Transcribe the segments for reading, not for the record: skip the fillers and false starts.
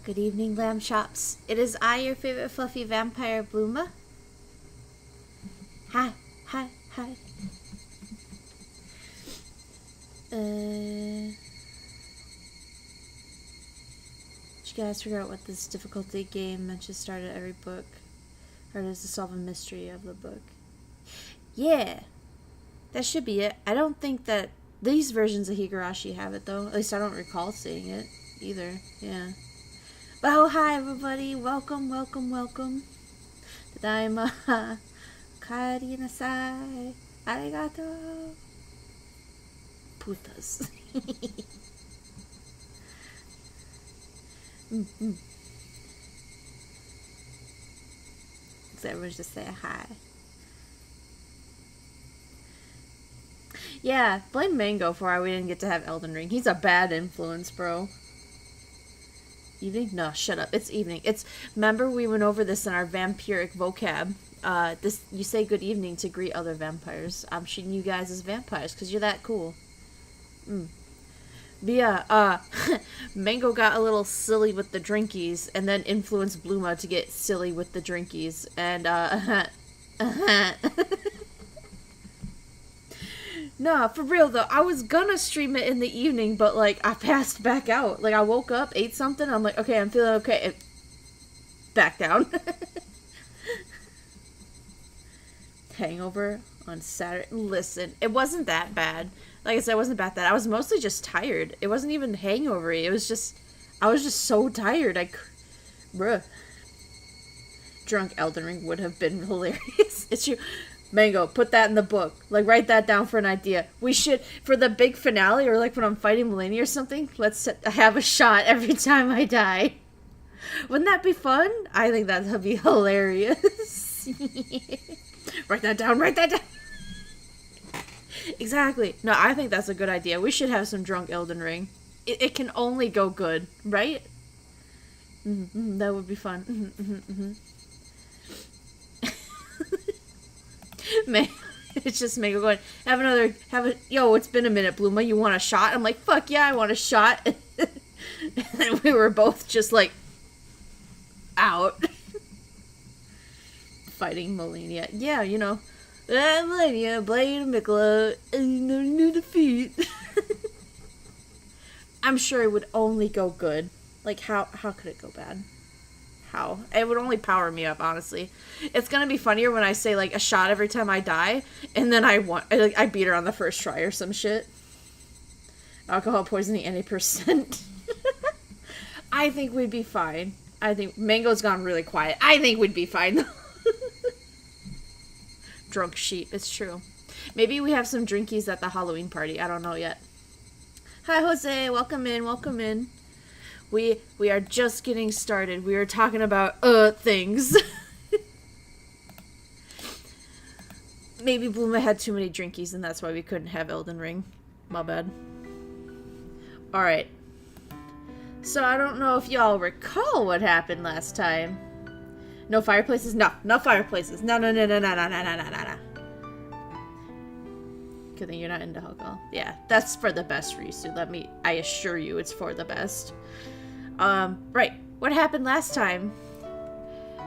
Good evening, lamb chops. It is I, your favorite fluffy vampire, Bluma. Hi. Did you guys figure out what this difficulty game meant to start at every book? Or does it solve a mystery of the book? Yeah. That should be it. I don't think that these versions of Higurashi have it, though. At least I don't recall seeing it either. Yeah. But oh, hi, everybody. Welcome. Tadaima. Kaeri nasai. Arigato. Putas. So everyone's just saying hi. Yeah, blame Mango for why we didn't get to have Elden Ring. He's a bad influence, bro. Evening? No, shut up. It's evening. Remember we went over this in our vampiric vocab. You say good evening to greet other vampires. I'm treating you guys as vampires because you're that cool. But yeah, Mango got a little silly with the drinkies and then influenced Bluma to get silly with the drinkies. And, Nah, for real though, I was gonna stream it in the evening, but like, I passed back out. Like, I woke up, ate something, I'm like, okay, I'm feeling okay. It back down. Hangover on Saturday. Listen, it wasn't that bad. Like I said, it wasn't that bad. I was mostly just tired. It wasn't even hangover-y. It was just, I was just so tired. Bruh. Drunk Elden Ring would have been hilarious. It's true. Mango, put that in the book. Like, write that down for an idea. We should, for the big finale, or like when I'm fighting Melania or something, let's have a shot every time I die. Wouldn't that be fun? I think that would be hilarious. Write that down. Exactly. No, I think that's a good idea. We should have some drunk Elden Ring. It can only go good, right? That would be fun. Man, it's just Mango going, yo, it's been a minute, Bluma, you want a shot? I'm like, fuck yeah, I want a shot. And we were both just like, out. Fighting Melania. Yeah, you know. Melania, Blade of Mikla, no defeat. I'm sure it would only go good. Like, how could it go bad? How? It would only power me up, honestly. It's gonna be funnier when I say, like, a shot every time I die, and then I beat her on the first try or some shit. Alcohol poisoning any percent. I think we'd be fine. I think Mango's gone really quiet. I think we'd be fine, though. Drunk sheep, it's true. Maybe we have some drinkies at the Halloween party. I don't know yet. Hi, Jose. Welcome in. We are just getting started. We are talking about things. Maybe Bluma had too many drinkies and that's why we couldn't have Elden Ring. My bad. Alright. So I don't know if y'all recall what happened last time. No fireplaces? No fireplaces. No. Good thing you're not into alcohol. Yeah, that's for the best, Risu. I assure you it's for the best. Right. What happened last time?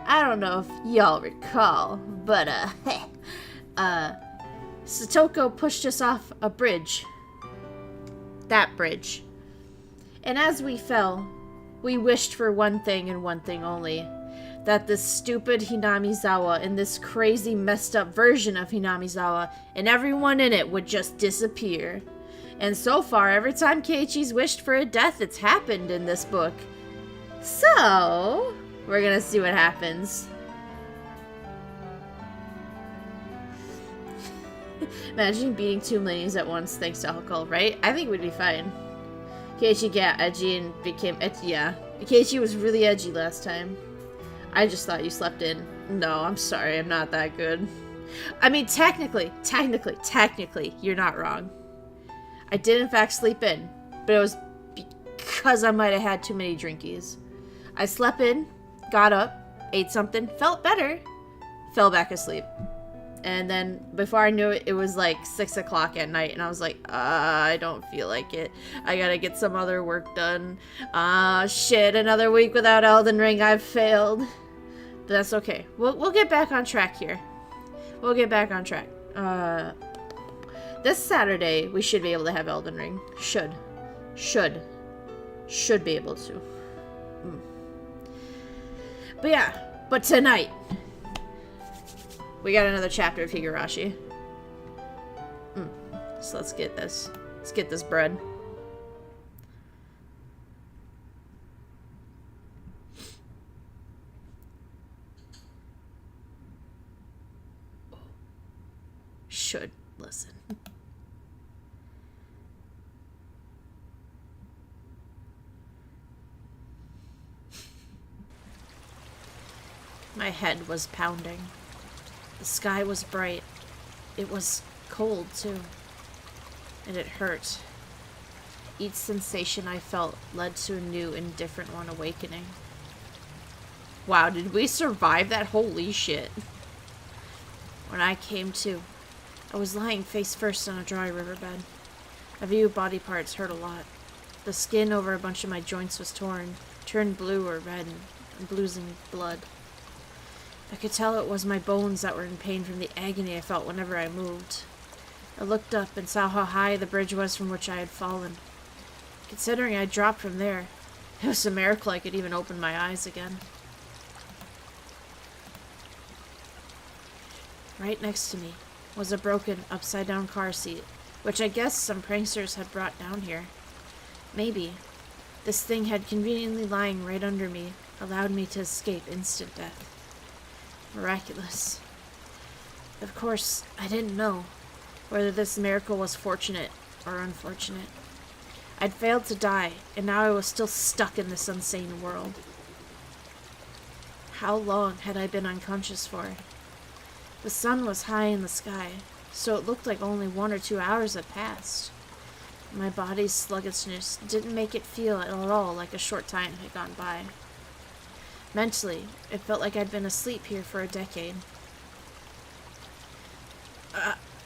I don't know if y'all recall, but, Satoko pushed us off a bridge. That bridge. And as we fell, we wished for one thing and one thing only. That this stupid Hinamizawa and this crazy messed up version of Hinamizawa and everyone in it would just disappear. And so far, every time Keiichi's wished for a death, it's happened in this book. So, we're gonna see what happens. Imagine beating 2 Millennials at once thanks to alcohol, right? I think we'd be fine. Keiichi got edgy and became edgy. Yeah, Keiichi was really edgy last time. I just thought you slept in. No, I'm sorry, I'm not that good. I mean, technically, you're not wrong. I did in fact sleep in, but it was because I might have had too many drinkies. I slept in, got up, ate something, felt better, fell back asleep. And then before I knew it, it was like 6 o'clock at night, and I was like, I don't feel like it. I gotta get some other work done. Shit, another week without Elden Ring. I've failed. But that's okay. We'll get back on track here. We'll get back on track. This Saturday, we should be able to have Elden Ring. Should be able to. But yeah, but tonight, we got another chapter of Higurashi. So let's get this. Let's get this bread. Should listen. My head was pounding. The sky was bright. It was cold, too. And it hurt. Each sensation I felt led to a new and different one awakening. Wow, did we survive that? Holy shit. When I came to, I was lying face first on a dry riverbed. A few body parts hurt a lot. The skin over a bunch of my joints was torn, turned blue or red, and oozing blood. I could tell it was my bones that were in pain from the agony I felt whenever I moved. I looked up and saw how high the bridge was from which I had fallen. Considering I dropped from there, it was a miracle I could even open my eyes again. Right next to me was a broken, upside-down car seat, which I guess some pranksters had brought down here. Maybe this thing had conveniently lying right under me allowed me to escape instant death. Miraculous. Of course, I didn't know whether this miracle was fortunate or unfortunate. I'd failed to die, and now I was still stuck in this insane world. How long had I been unconscious for? The sun was high in the sky, so it looked like only 1 or 2 hours had passed. My body's sluggishness didn't make it feel at all like a short time had gone by. Mentally, it felt like I'd been asleep here for a decade.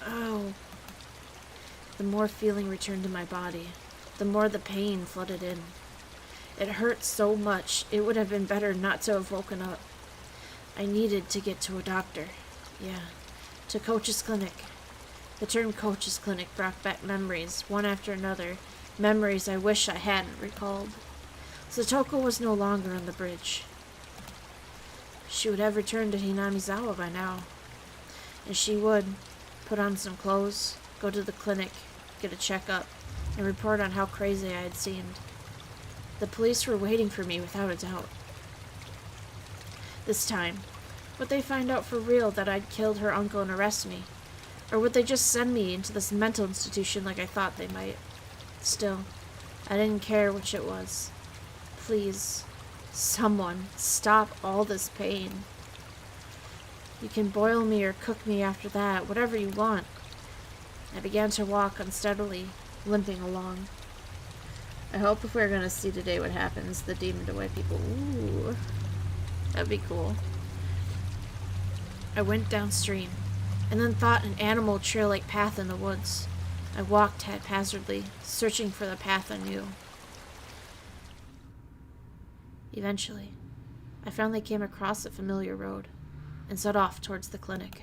Oh. The more feeling returned to my body, the more the pain flooded in. It hurt so much, it would have been better not to have woken up. I needed to get to a doctor. Yeah, to Coach's clinic. The term Coach's clinic brought back memories, one after another, memories I wish I hadn't recalled. Satoko was no longer on the bridge. She would have returned to Hinamizawa by now. And she would put on some clothes, go to the clinic, get a checkup, and report on how crazy I had seemed. The police were waiting for me without a doubt. This time, would they find out for real that I'd killed her uncle and arrest me? Or would they just send me into this mental institution like I thought they might? Still, I didn't care which it was. Please, someone, stop all this pain. You can boil me or cook me after that, whatever you want. I began to walk unsteadily, limping along. I hope if we're gonna see today what happens, the demon to white people. Ooh, that'd be cool. I went downstream, and then thought an animal trail-like path in the woods. I walked haphazardly, searching for the path I knew. Eventually, I finally came across a familiar road, and set off towards the clinic.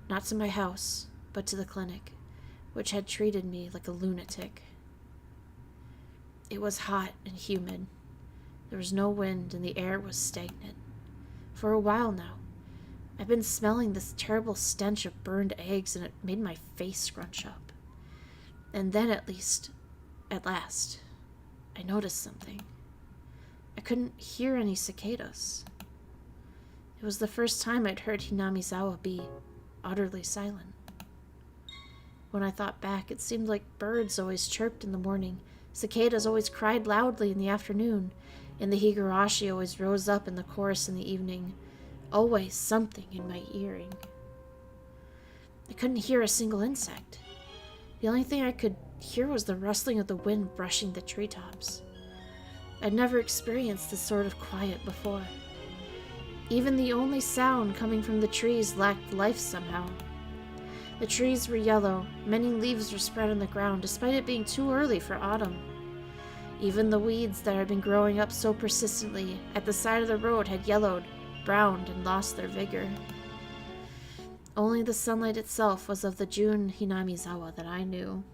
Not to my house, but to the clinic, which had treated me like a lunatic. It was hot and humid. There was no wind, and the air was stagnant. For a while now, I've been smelling this terrible stench of burned eggs, and it made my face scrunch up. And then at last, I noticed something. I couldn't hear any cicadas. It was the first time I'd heard Hinamizawa be utterly silent. When I thought back, it seemed like birds always chirped in the morning, cicadas always cried loudly in the afternoon, and the Higurashi always rose up in the chorus in the evening. Always something in my hearing. I couldn't hear a single insect. The only thing I could hear was the rustling of the wind brushing the treetops. I'd never experienced this sort of quiet before. Even the only sound coming from the trees lacked life somehow. The trees were yellow, many leaves were spread on the ground despite it being too early for autumn. Even the weeds that had been growing up so persistently at the side of the road had yellowed, browned, and lost their vigor. Only the sunlight itself was of the June Hinamizawa that I knew.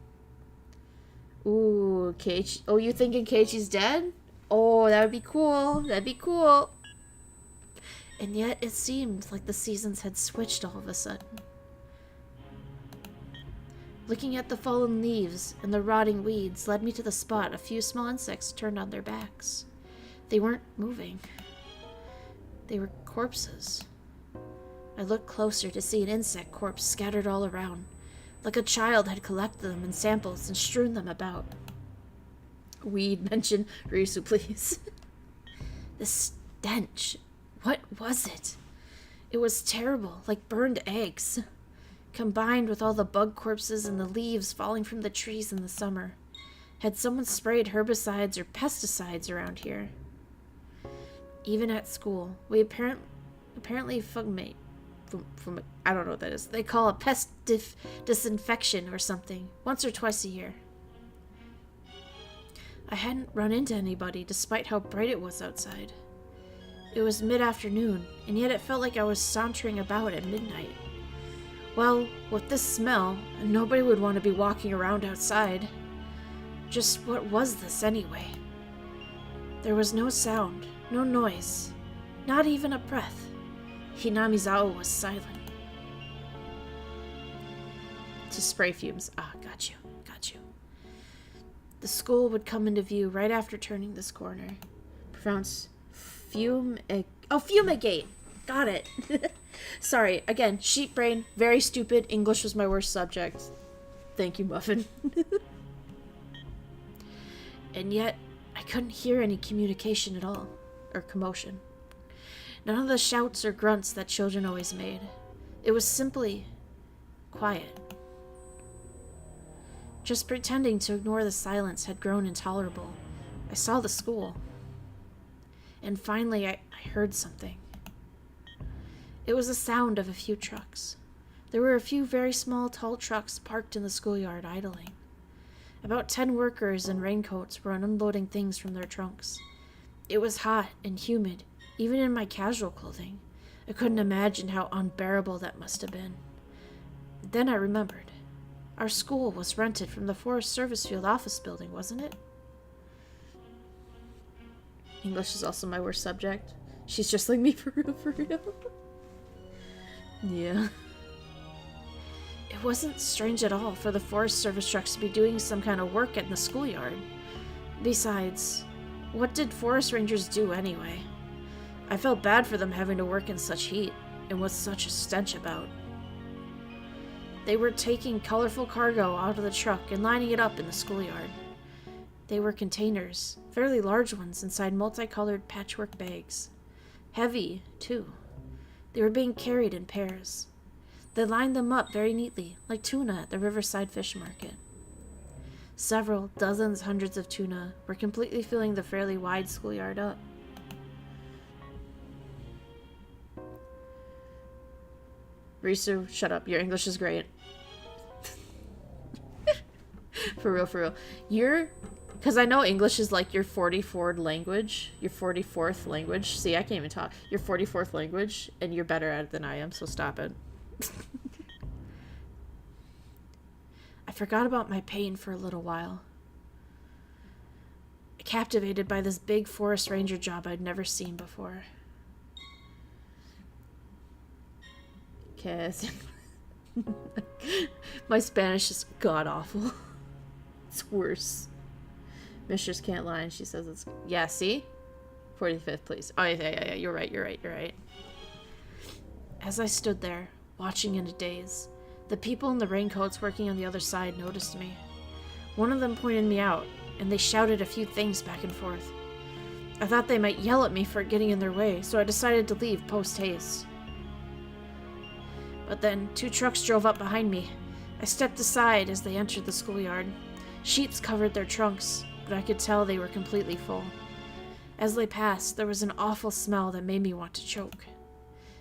Ooh, Keiichi. Oh, you thinking Keiichi's dead? Oh, that would be cool. That'd be cool. And yet it seemed like the seasons had switched all of a sudden. Looking at the fallen leaves and the rotting weeds led me to the spot a few small insects turned on their backs. They weren't moving. They were corpses. I looked closer to see an insect corpse scattered all around, like a child had collected them in samples and strewn them about. Weed, mention Ryusu, please. The stench. What was it? It was terrible, like burned eggs, combined with all the bug corpses and the leaves falling from the trees in the summer. Had someone sprayed herbicides or pesticides around here? Even at school, we apparently fumigate. I don't know what that is. They call a pest disinfection or something, once or twice a year. I hadn't run into anybody despite how bright it was outside. It was mid-afternoon, and yet it felt like I was sauntering about at midnight. Well, with this smell, nobody would want to be walking around outside. Just what was this anyway? There was no sound, no noise, not even a breath. Hinamizawa was silent. To spray fumes. Ah, got you. The school would come into view right after turning this corner. Pronounced fumigate. Got it. Sorry, again, sheep brain, very stupid. English was my worst subject. Thank you, Muffin. And yet, I couldn't hear any communication at all, or commotion. None of the shouts or grunts that children always made. It was simply quiet. Just pretending to ignore the silence had grown intolerable. I saw the school. And finally, I heard something. It was the sound of a few trucks. There were a few very small, tall trucks parked in the schoolyard idling. About 10 workers in raincoats were unloading things from their trunks. It was hot and humid, even in my casual clothing. I couldn't imagine how unbearable that must have been. Then I remembered. Our school was rented from the Forest Service Field office building, wasn't it? English is also my worst subject. She's just like me for real. Yeah. It wasn't strange at all for the Forest Service trucks to be doing some kind of work in the schoolyard. Besides, what did forest rangers do anyway? I felt bad for them having to work in such heat, and with such a stench about. They were taking colorful cargo out of the truck and lining it up in the schoolyard. They were containers, fairly large ones inside multicolored patchwork bags. Heavy, too. They were being carried in pairs. They lined them up very neatly, like tuna at the Riverside Fish Market. Several, dozens, hundreds of tuna were completely filling the fairly wide schoolyard up. Risu, shut up. Your English is great. For real. Because I know English is like your 44th language. Your 44th language. See, I can't even talk. Your 44th language, and you're better at it than I am, so stop it. I forgot about my pain for a little while. Captivated by this big forest ranger job I'd never seen before. Cause my Spanish is god-awful. It's worse. Mistress can't lie, and she says it's... Yeah, see? 45th, please. Oh, yeah, you're right. As I stood there, watching in a daze, the people in the raincoats working on the other side noticed me. One of them pointed me out, and they shouted a few things back and forth. I thought they might yell at me for getting in their way, so I decided to leave post-haste. But then, 2 trucks drove up behind me. I stepped aside as they entered the schoolyard. Sheets covered their trunks, but I could tell they were completely full. As they passed, there was an awful smell that made me want to choke.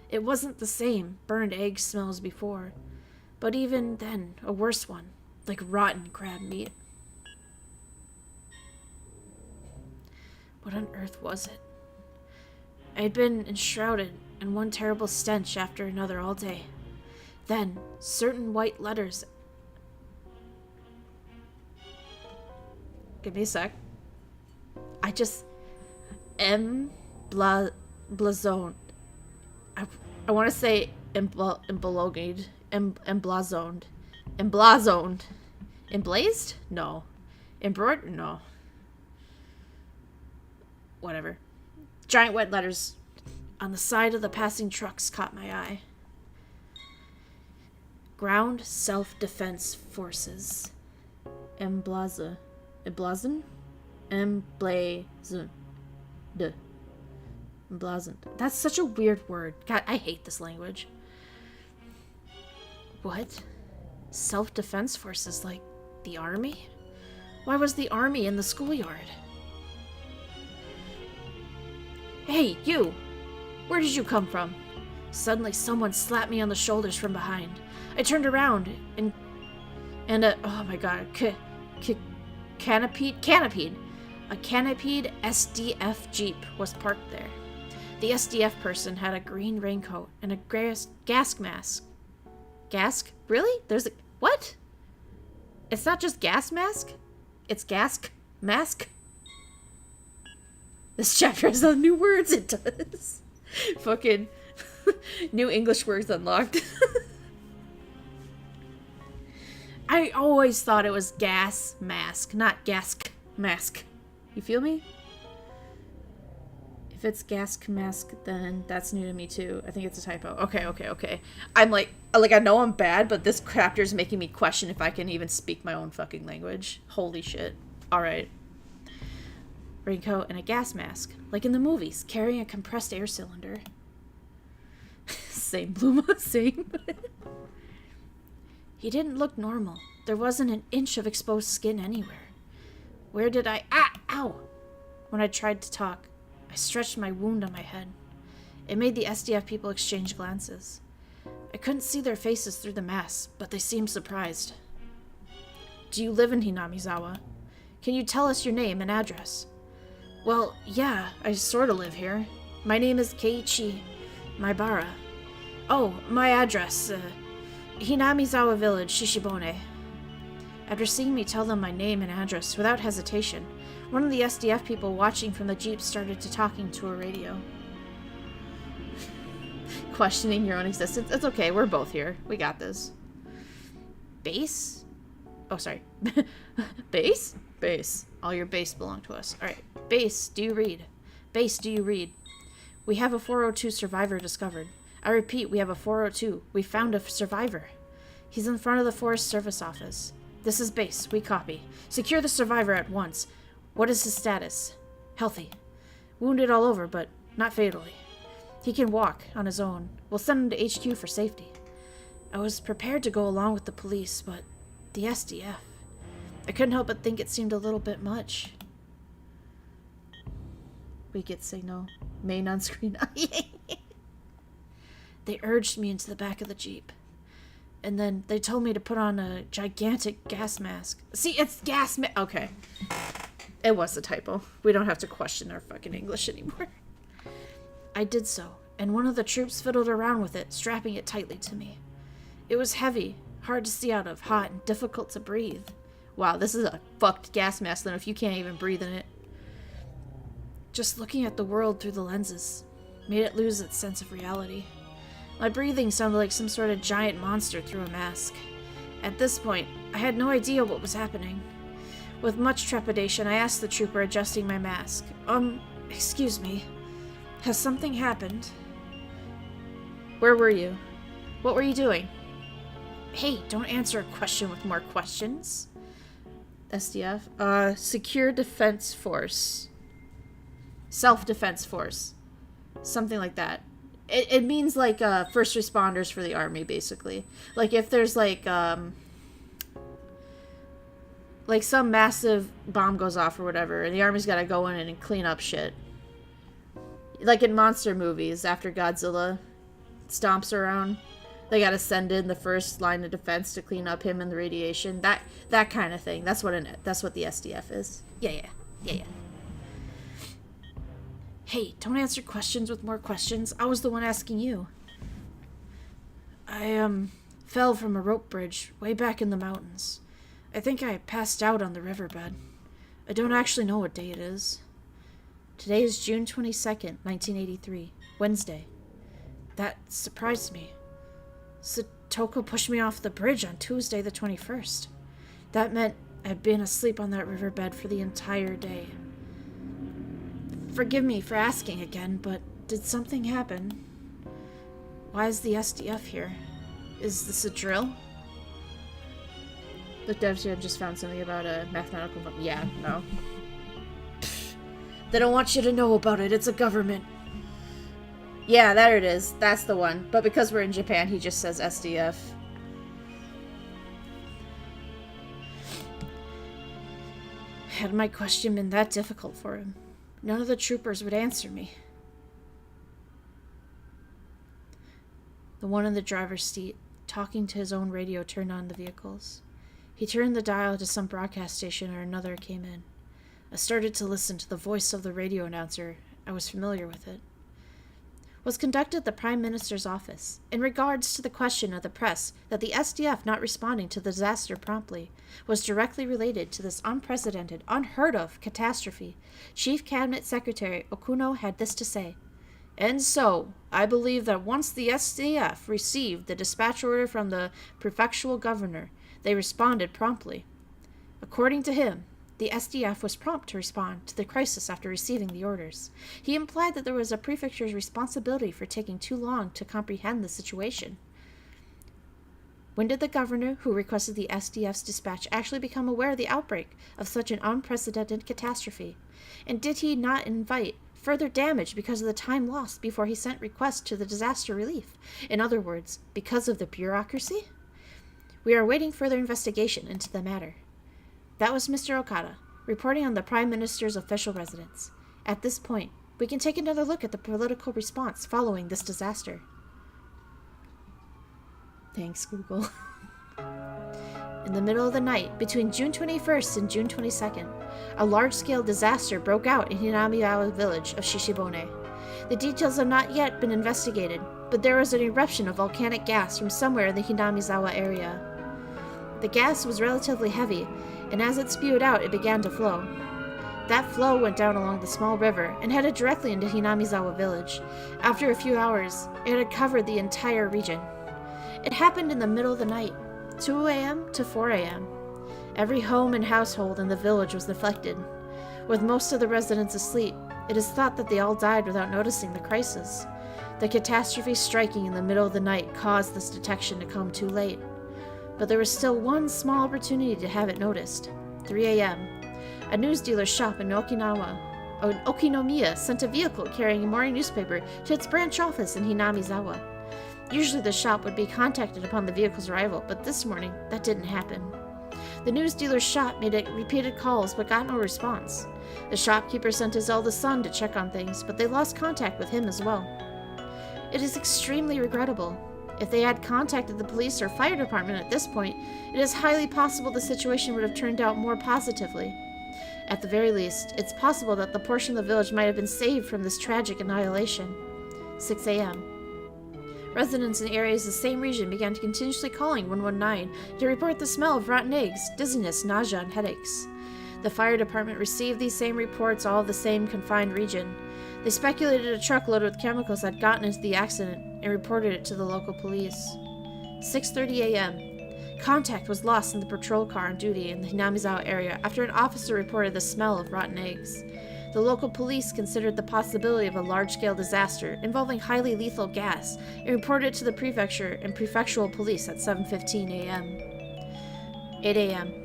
It wasn't the same burned egg smell as before, but even then, a worse one, like rotten crab meat. What on earth was it? I had been enshrouded in one terrible stench after another all day. Then, certain white letters. Give me a sec. I just emblazoned. I want to say emblazoned. Emblazoned. Emblazed? No. Embroidered? No. Whatever. Giant white letters on the side of the passing trucks caught my eye. Ground Self-Defense Forces. Emblazon. Emblazoned? Emblazoned. Emblazoned. That's such a weird word. God, I hate this language. What? Self-defense forces like the army? Why was the army in the schoolyard? Hey, you! Where did you come from? Suddenly someone slapped me on the shoulders from behind. I turned around and oh my god, canopied? A canopied SDF Jeep was parked there. The SDF person had a green raincoat and a gas mask. Gas? Really? There's a... What? It's not just gas mask? It's gas mask? This chapter has new words, it does. Fucking new English words unlocked. I always thought it was gas mask, not gas mask. You feel me? If it's gas mask, then that's new to me too. I think it's a typo. Okay. I'm like I know I'm bad, but this chapter is making me question if I can even speak my own fucking language. Holy shit. Alright. Raincoat and a gas mask. Like in the movies, carrying a compressed air cylinder. Same, Bluma, same. He didn't look normal. There wasn't an inch of exposed skin anywhere. Where did I... Ow! When I tried to talk, I stretched my wound on my head. It made the SDF people exchange glances. I couldn't see their faces through the mask, but they seemed surprised. Do you live in Hinamizawa? Can you tell us your name and address? Well, yeah, I sort of live here. My name is Keiichi Maibara. Oh, my address, Hinamizawa Village, Shishibone. After seeing me tell them my name and address without hesitation, one of the SDF people watching from the Jeep started to talking to a radio. Questioning your own existence? It's okay, we're both here. We got this. Base? Oh, sorry. Base? Base. All your base belong to us. Alright. Base, do you read? Base, do you read? We have a 402 survivor discovered. I repeat, we have a 402. We found a survivor. He's in front of the Forest Service office. This is Base. We copy. Secure the survivor at once. What is his status? Healthy. Wounded all over, but not fatally. He can walk on his own. We'll send him to HQ for safety. I was prepared to go along with the police, but the SDF... I couldn't help but think it seemed a little bit much. We get signal. Main on screen. They urged me into the back of the Jeep. And then they told me to put on a gigantic gas mask. See, it's gas mask. Okay. It was a typo. We don't have to question our fucking English anymore. I did so, and one of the troops fiddled around with it, strapping it tightly to me. It was heavy, hard to see out of, hot, and difficult to breathe. Wow, this is a fucked gas mask then if you can't even breathe in it. Just looking at the world through the lenses made it lose its sense of reality. My breathing sounded like some sort of giant monster through a mask. At this point, I had no idea what was happening. With much trepidation, I asked the trooper adjusting my mask, excuse me, has something happened? Where were you? What were you doing? Hey, don't answer a question with more questions. SDF? Secure Defense Force. Self-Defense Force. Something like that. It means, like, first responders for the army, basically. Like, if there's, like some massive bomb goes off or whatever, and the army's gotta go in and clean up shit. Like in monster movies, after Godzilla stomps around. They gotta send in the first line of defense to clean up him and the radiation. That kind of thing. That's what the SDF is. Yeah. Hey, don't answer questions with more questions. I was the one asking you. I fell from a rope bridge way back in the mountains. I think I passed out on the riverbed. I don't actually know what day it is. Today is June 22nd, 1983, Wednesday. That surprised me. Satoko pushed me off the bridge on Tuesday the 21st. That meant I'd been asleep on that riverbed for the entire day. Forgive me for asking again, but did something happen? Why is the SDF here? Is this a drill? The devs here just found something about a mathematical... Yeah, no. They don't want you to know about it. It's a government. Yeah, there it is. That's the one. But because we're in Japan, he just says SDF. Had my question been that difficult for him, none of the troopers would answer me. The one in the driver's seat, talking to his own radio, turned on the vehicles. He turned the dial to some broadcast station or another came in. I started to listen to the voice of the radio announcer. I was familiar with it. Was conducted at the Prime Minister's office in regards to the question of the press that the SDF not responding to the disaster promptly was directly related to this unprecedented, unheard-of catastrophe. Chief Cabinet Secretary Okuno had this to say, "And so, I believe that once the SDF received the dispatch order from the prefectural governor, they responded promptly." According to him, the SDF was prompt to respond to the crisis after receiving the orders. He implied that there was a prefecture's responsibility for taking too long to comprehend the situation. When did the governor who requested the SDF's dispatch actually become aware of the outbreak of such an unprecedented catastrophe? And did he not invite further damage because of the time lost before he sent requests to the disaster relief? In other words, because of the bureaucracy? We are awaiting further investigation into the matter. That was Mr. Okada, reporting on the Prime Minister's official residence. At this point, we can take another look at the political response following this disaster. Thanks, Google. In the middle of the night, between June 21st and June 22nd, a large-scale disaster broke out in Hinamizawa village of Shishibone. The details have not yet been investigated, but there was an eruption of volcanic gas from somewhere in the Hinamizawa area. The gas was relatively heavy, and as it spewed out, it began to flow. That flow went down along the small river and headed directly into Hinamizawa village. After a few hours, it had covered the entire region. It happened in the middle of the night, 2 a.m. to 4 a.m. Every home and household in the village was affected. With most of the residents asleep, it is thought that they all died without noticing the crisis. The catastrophe striking in the middle of the night caused this detection to come too late. But there was still one small opportunity to have it noticed. 3 a.m. A news dealer's shop in Okinomiya sent a vehicle carrying a morning newspaper to its branch office in Hinamizawa. Usually the shop would be contacted upon the vehicle's arrival, but this morning that didn't happen. The news dealer's shop made repeated calls but got no response. The shopkeeper sent his eldest son to check on things, but they lost contact with him as well. It is extremely regrettable. If they had contacted the police or fire department at this point, it is highly possible the situation would have turned out more positively. At the very least, it's possible that the portion of the village might have been saved from this tragic annihilation. 6 a.m. Residents in areas of the same region began to continuously calling 119 to report the smell of rotten eggs, dizziness, nausea, and headaches. The fire department received these same reports, all of the same confined region. They speculated a truck loaded with chemicals had gotten into the accident and reported it to the local police. 6:30 a.m. Contact was lost in the patrol car on duty in the Hinamizawa area after an officer reported the smell of rotten eggs. The local police considered the possibility of a large-scale disaster involving highly lethal gas and reported it to the prefecture and prefectural police at 7:15 a.m. 8 a.m.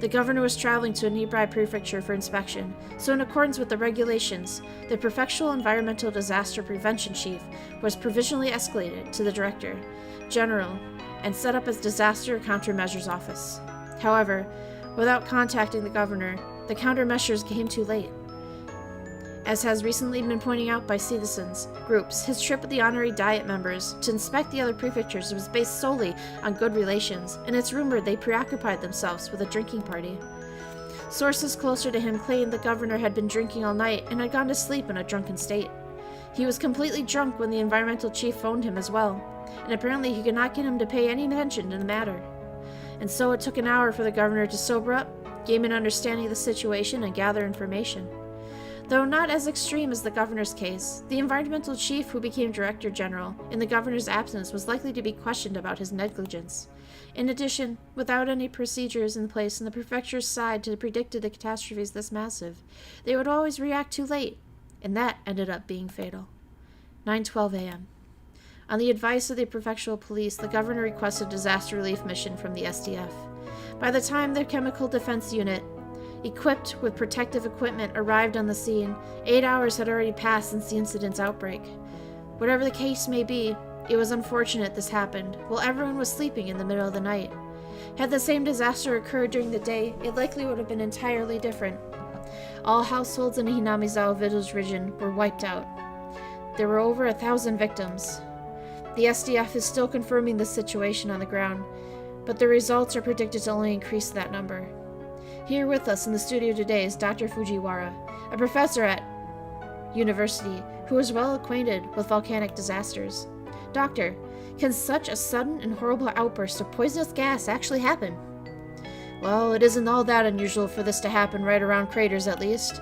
The governor was traveling to a nearby prefecture for inspection, so in accordance with the regulations, the prefectural environmental disaster prevention chief was provisionally escalated to the director general and set up as disaster countermeasures office. However, without contacting the governor, the countermeasures came too late. As has recently been pointed out by citizens groups, his trip with the honorary Diet members to inspect the other prefectures was based solely on good relations, and it's rumored they preoccupied themselves with a drinking party. Sources closer to him claimed the governor had been drinking all night and had gone to sleep in a drunken state. He was completely drunk when the environmental chief phoned him as well, and apparently he could not get him to pay any attention to the matter. And so it took an hour for the governor to sober up, gain an understanding of the situation, and gather information. Though not as extreme as the governor's case, the environmental chief who became director general in the governor's absence was likely to be questioned about his negligence. In addition, without any procedures in place on the prefecture's side to predict a catastrophe this massive, they would always react too late, and that ended up being fatal. 9:12 a.m. On the advice of the prefectural police, the governor requested a disaster relief mission from the SDF. By the time the chemical defense unit, equipped with protective equipment, arrived on the scene, 8 hours had already passed since the incident's outbreak. Whatever the case may be, it was unfortunate this happened, while everyone was sleeping in the middle of the night. Had the same disaster occurred during the day, it likely would have been entirely different. All households in the Hinamizawa village region were wiped out. There were over 1,000 victims. The SDF is still confirming the situation on the ground, but the results are predicted to only increase that number. Here with us in the studio today is Dr. Fujiwara, a professor at university who is well acquainted with volcanic disasters. Doctor, can such a sudden and horrible outburst of poisonous gas actually happen? Well, it isn't all that unusual for this to happen right around craters, at least.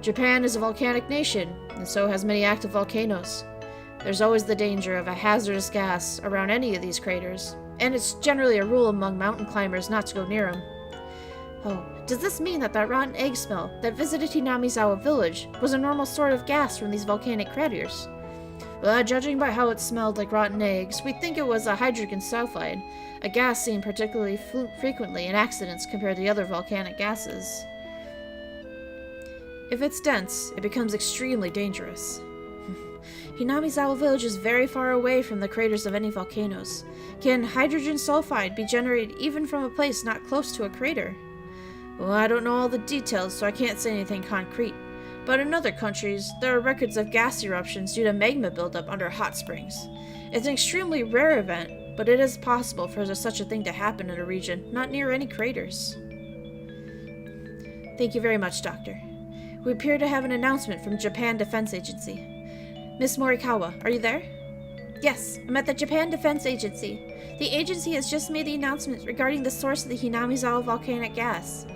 Japan is a volcanic nation, and so has many active volcanoes. There's always the danger of a hazardous gas around any of these craters, and it's generally a rule among mountain climbers not to go near them. Oh, does this mean that rotten egg smell that visited Hinamizawa village was a normal sort of gas from these volcanic craters? Well, judging by how it smelled like rotten eggs, we'd think it was a hydrogen sulfide, a gas seen particularly frequently in accidents compared to the other volcanic gases. If it's dense, it becomes extremely dangerous. Hinamizawa village is very far away from the craters of any volcanoes. Can hydrogen sulfide be generated even from a place not close to a crater? Well, I don't know all the details, so I can't say anything concrete. But in other countries, there are records of gas eruptions due to magma buildup under hot springs. It's an extremely rare event, but it is possible for such a thing to happen in a region not near any craters. Thank you very much, Doctor. We appear to have an announcement from Japan Defense Agency. Miss Morikawa, are you there? Yes, I'm at the Japan Defense Agency. The agency has just made the announcement regarding the source of the Hinamizawa volcanic gas.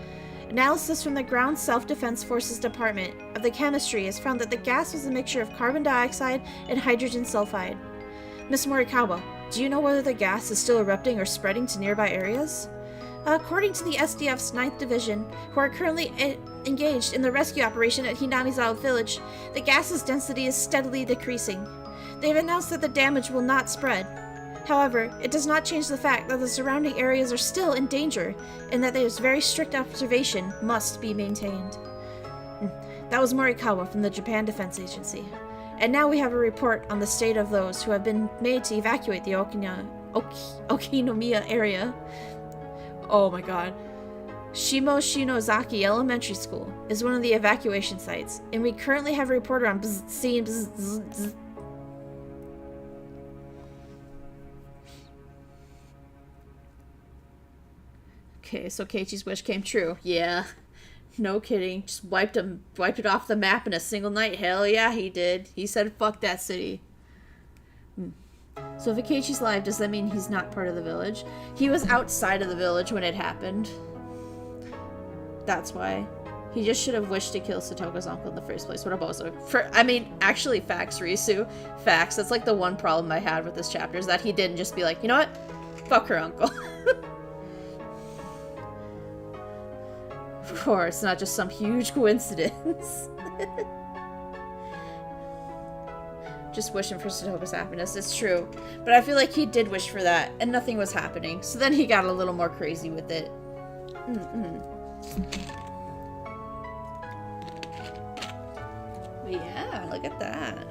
Analysis from the Ground Self-Defense Forces Department of the Chemistry has found that the gas was a mixture of carbon dioxide and hydrogen sulfide. Miss Morikawa, do you know whether the gas is still erupting or spreading to nearby areas? According to the SDF's 9th Division, who are currently engaged in the rescue operation at Hinamizawa Village, the gas's density is steadily decreasing. They have announced that the damage will not spread. However, it does not change the fact that the surrounding areas are still in danger and that there's very strict observation must be maintained. That was Morikawa from the Japan Defense Agency. And now we have a report on the state of those who have been made to evacuate the Okinomiya area. Oh my god. Shimo Shinozaki Elementary School is one of the evacuation sites, and we currently have a reporter on scene. Okay, so Keiichi's wish came true. Yeah. No kidding. Just wiped it off the map in a single night. Hell yeah, he did. He said, fuck that city. So if Keiichi's alive, does that mean he's not part of the village? He was outside of the village when it happened. That's why. He just should have wished to kill Satoko's uncle in the first place. What a bozo. Actually, facts, Risu. Facts. That's like the one problem I had with this chapter, is that he didn't just be like, you know what? Fuck her uncle. Of course, not just some huge coincidence. Just wishing for Satoko's happiness, it's true. But I feel like he did wish for that, and nothing was happening. So then he got a little more crazy with it. But yeah, look at that.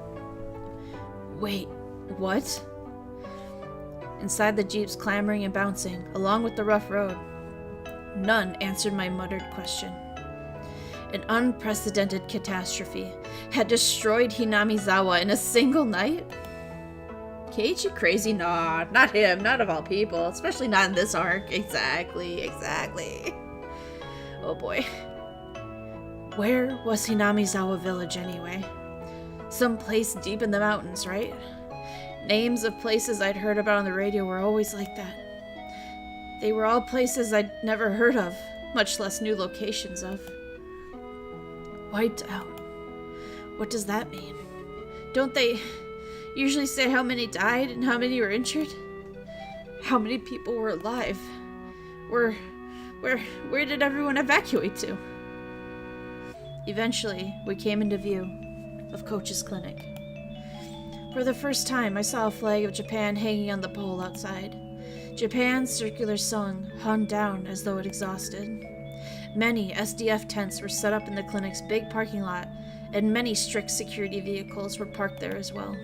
Wait, what? Inside the jeeps clamoring and bouncing, along with the rough road. None answered my muttered question. An unprecedented catastrophe had destroyed Hinamizawa in a single night? Keiichi crazy? Nah, not him. Not of all people. Especially not in this arc. Exactly. Oh boy. Where was Hinamizawa Village anyway? Some place deep in the mountains, right? Names of places I'd heard about on the radio were always like that. They were all places I'd never heard of, much less knew locations of. Wiped out. What does that mean? Don't they usually say how many died and how many were injured? How many people were alive? Where did everyone evacuate to? Eventually, we came into view of Coach's clinic. For the first time, I saw a flag of Japan hanging on the pole outside. Japan's circular sun hung down as though it exhausted. Many SDF tents were set up in the clinic's big parking lot, and many strict security vehicles were parked there as well.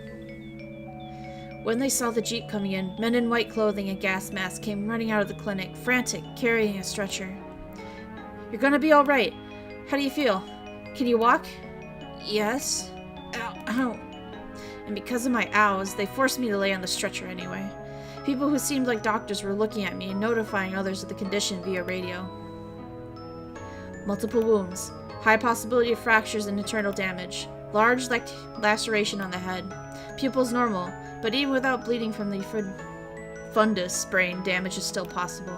When they saw the jeep coming in, men in white clothing and gas masks came running out of the clinic, frantic, carrying a stretcher. "You're gonna be all right. How do you feel? Can you walk?" "Yes." Ow. And because of my ows, they forced me to lay on the stretcher anyway. People who seemed like doctors were looking at me and notifying others of the condition via radio. Multiple wounds, high possibility of fractures and internal damage, large laceration on the head. Pupils normal, but even without bleeding from the fundus sprain, damage is still possible.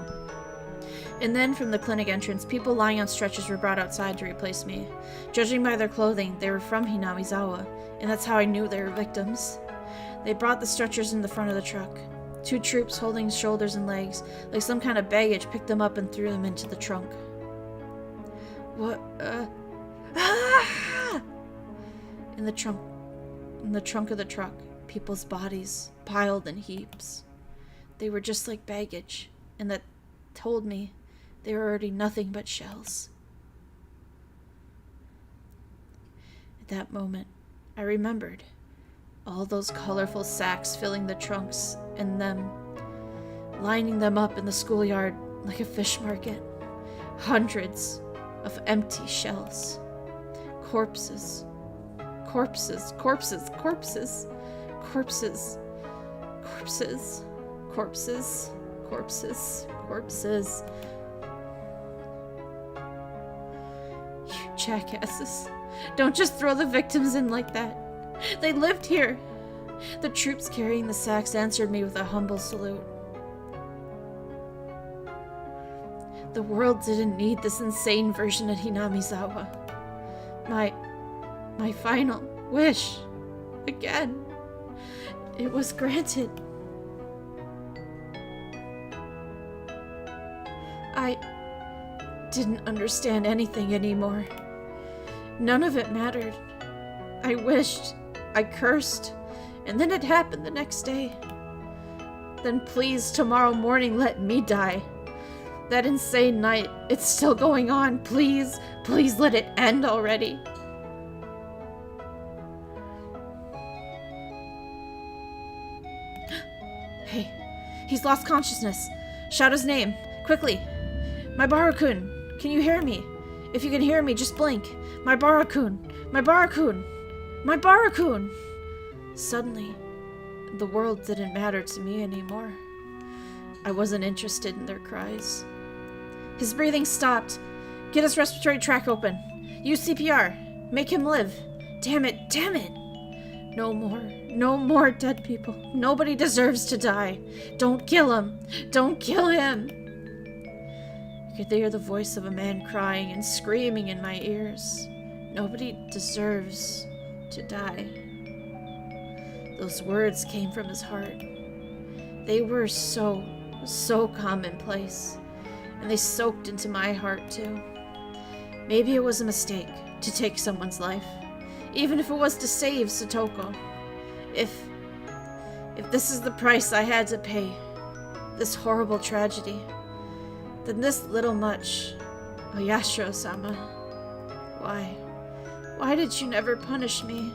And then from the clinic entrance, people lying on stretchers were brought outside to replace me. Judging by their clothing, they were from Hinamizawa, and that's how I knew they were victims. They brought the stretchers in the front of the truck. 2 troops holding shoulders and legs, like some kind of baggage, picked them up and threw them into the trunk. What, In the trunk of the truck, people's bodies, piled in heaps. They were just like baggage, and that told me they were already nothing but shells. At that moment, I remembered all those colorful sacks filling the trunks, and them lining them up in the schoolyard like a fish market. Hundreds of empty shells. Corpses. Corpses. Corpses. Corpses. Corpses. Corpses. Corpses. Corpses. Corpses. You jackasses. Don't just throw the victims in like that. They lived here. The troops carrying the sacks answered me with a humble salute. The world didn't need this insane version of Hinamizawa. My final wish. Again. It was granted. I didn't understand anything anymore. None of it mattered. I wished, I cursed, and then it happened the next day. Then please, tomorrow morning, let me die. That insane night, it's still going on. Please, please let it end already. Hey, he's lost consciousness. Shout his name, quickly. My Barakun, can you hear me? If you can hear me, just blink. My Barakun, my Barakun, my Barakun. Suddenly, the world didn't matter to me anymore. I wasn't interested in their cries. His breathing stopped. Get his respiratory tract open. Use CPR. Make him live. Damn it, damn it. No more dead people. Nobody deserves to die. Don't kill him. Don't kill him. I could hear the voice of a man crying and screaming in my ears. Nobody deserves to die. Those words came from his heart. They were so commonplace, and they soaked into my heart too. Maybe it was a mistake to take someone's life, even if it was to save Satoko. If this is the price I had to pay, this horrible tragedy, then this little much, Oyashiro-sama, why did you never punish me?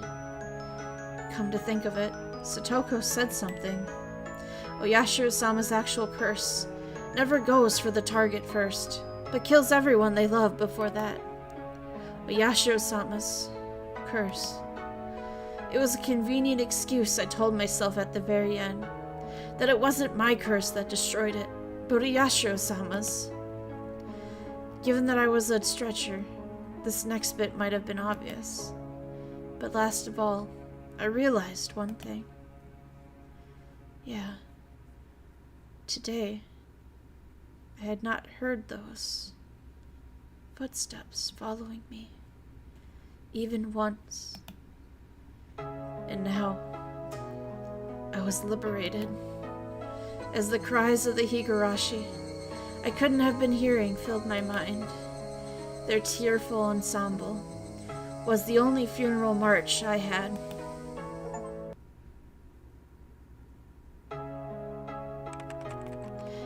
Come to think of it, Satoko said something. Oyashiro-sama's actual curse never goes for the target first, but kills everyone they love before that. But Yashiro-sama's curse. It was a convenient excuse I told myself at the very end. That it wasn't my curse that destroyed it, but Yashiro-sama's. Given that I was a stretcher, this next bit might have been obvious. But last of all, I realized one thing. Yeah. Today, I had not heard those footsteps following me, even once. And now, I was liberated. As the cries of the Higurashi I couldn't have been hearing filled my mind. Their tearful ensemble was the only funeral march I had.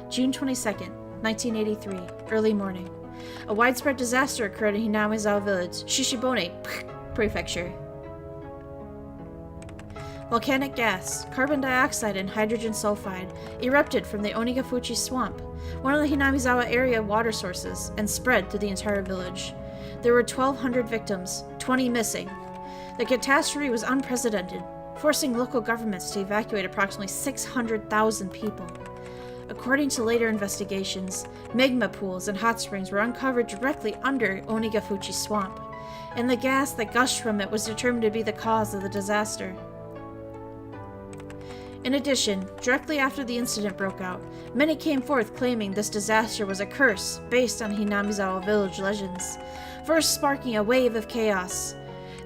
June 22nd, 1983, early morning. A widespread disaster occurred in Hinamizawa Village, Shishibone Prefecture. Volcanic gas, carbon dioxide and hydrogen sulfide erupted from the Onikakushi swamp, one of the Hinamizawa area water sources, and spread to the entire village. There were 1,200 victims, 20 missing. The catastrophe was unprecedented, forcing local governments to evacuate approximately 600,000 people. According to later investigations, magma pools and hot springs were uncovered directly under Onikakushi swamp, and the gas that gushed from it was determined to be the cause of the disaster. In addition, directly after the incident broke out, many came forth claiming this disaster was a curse based on Hinamizawa village legends, first sparking a wave of chaos.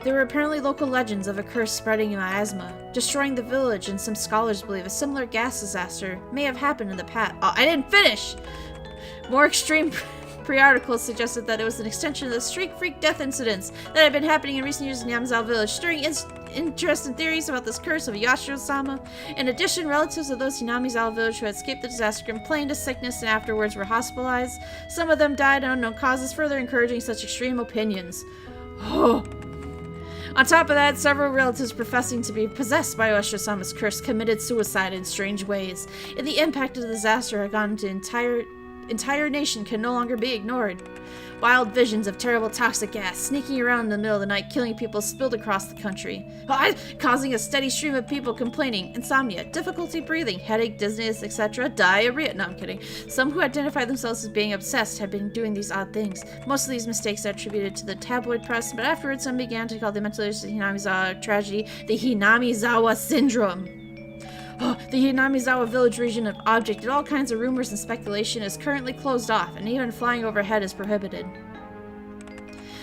There were apparently local legends of a curse spreading in miasma, destroying the village, and some scholars believe a similar gas disaster may have happened in the past. Oh, I didn't finish! More extreme pre-articles suggested that it was an extension of the streak freak death incidents that had been happening in recent years in Yamazawa village, stirring interest and theories about this curse of Yashiro-sama. In addition, relatives of those Hinamizawa village who had escaped the disaster complained of sickness and afterwards were hospitalized. Some of them died of unknown causes, further encouraging such extreme opinions. Oh. On top of that, several relatives professing to be possessed by Yashiro-sama's curse committed suicide in strange ways, and the impact of the disaster had gone to entire nation can no longer be ignored. Wild visions of terrible toxic gas sneaking around in the middle of the night, killing people, spilled across the country, causing a steady stream of people complaining insomnia, difficulty breathing, headache, dizziness, etc., diarrhea. No, I'm kidding. Some who identified themselves as being obsessed had been doing these odd things. Most of these mistakes are attributed to the tabloid press, but afterwards some began to call the mental illness of the Hinamizawa tragedy the Hinamizawa syndrome. The Hinamizawa village region of object and all kinds of rumors and speculation is currently closed off, and even flying overhead is prohibited.